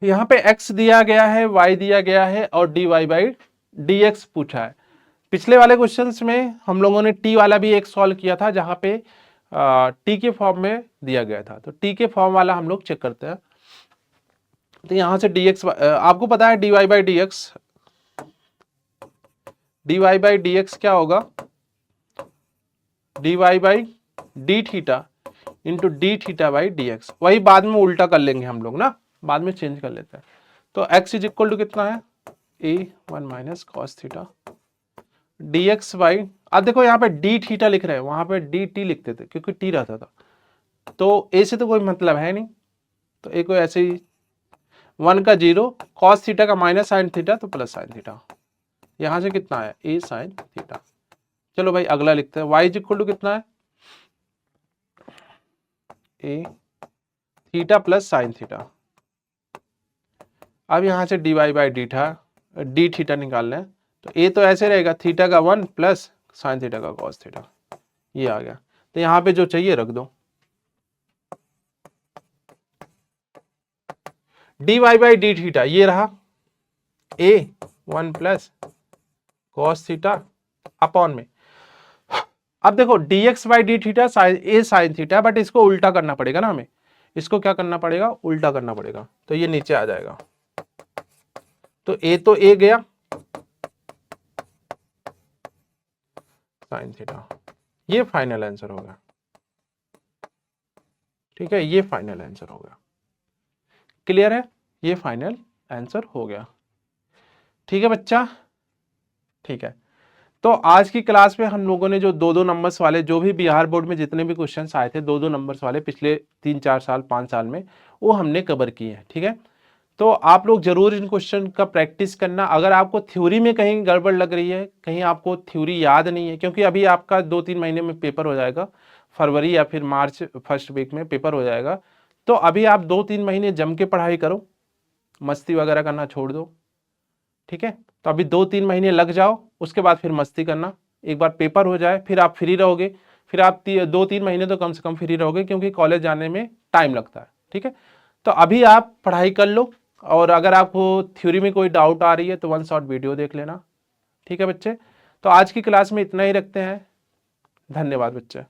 यहां पे x दिया गया है, y दिया गया है और dy बाई dx पूछा है। पिछले वाले क्वेश्चंस में हम लोगों ने t वाला भी एक सॉल्व किया था जहां पे t के फॉर्म में दिया गया था, तो t के फॉर्म वाला हम लोग चेक करते हैं। तो यहां से dx, आपको पता है dy बाई dx क्या होगा, dy by D theta into D theta by D x, वही बाद में उल्टा कर लेंगे हम लोग ना, बाद में चेंज कर लेते हैं। तो x इज इक्वल टू कितना है, a1 minus cos theta dx by, अब देखो यहाँ पे डी थीटा लिख रहे हैं, वहां पे डी टी लिखते थे क्योंकि टी रहता था, तो a से तो कोई मतलब है नहीं, तो a को ऐसे ही 1 का 0, कॉस थीटा का माइनस साइन थीटा तो प्लस साइन थीटा, यहां से कितना है a साइन थीटा। चलो भाई अगला लिखते हैं, y इज इक्वल टू कितना है, a theta plus sine theta. अब यहां से dy बाई डी थीटा निकालना है, तो a तो ऐसे रहेगा थीटा का 1 प्लस साइन थीटा का कॉस थीटा, ये आ गया। तो यहां पे जो चाहिए रख दो, dy बाई डी थीटा ये रहा a1 plus cos theta upon में, अब देखो dx by D theta A sine theta, but इसको उल्टा करना पड़ेगा ना हमें, इसको क्या करना पड़ेगा, उल्टा करना पड़ेगा, तो ये नीचे आ जाएगा, तो a गया साइन थीटा, ये फाइनल आंसर होगा। ठीक है, ये फाइनल आंसर हो गया। क्लियर है, ये फाइनल आंसर हो गया। ठीक है बच्चा, ठीक है। तो आज की क्लास में हम लोगों ने जो 2-2 नंबर्स वाले, जो भी बिहार बोर्ड में जितने भी क्वेश्चंस आए थे 2-2 नंबर्स वाले पिछले 3-4 साल 5 साल में, वो हमने कवर किए हैं। ठीक है, तो आप लोग जरूर इन क्वेश्चन का प्रैक्टिस करना। अगर आपको थ्योरी में कहीं गड़बड़ लग रही है, कहीं आपको थ्योरी याद नहीं है, क्योंकि अभी आपका 2-3 महीने में पेपर हो जाएगा, फरवरी या फिर मार्च फर्स्ट वीक में पेपर हो जाएगा, तो अभी आप 2-3 महीने जम के पढ़ाई करो, मस्ती वगैरह करना छोड़ दो। ठीक है, तो अभी 2-3 महीने लग जाओ, उसके बाद फिर मस्ती करना। एक बार पेपर हो जाए फिर आप फ्री रहोगे, फिर आप 2-3 महीने तो कम से कम फ्री रहोगे, क्योंकि कॉलेज जाने में टाइम लगता है। ठीक है, तो अभी आप पढ़ाई कर लो, और अगर आपको थ्योरी में कोई डाउट आ रही है तो 1 शॉर्ट वीडियो देख लेना। ठीक है बच्चे, तो आज की क्लास में इतना ही रखते हैं। धन्यवाद बच्चे।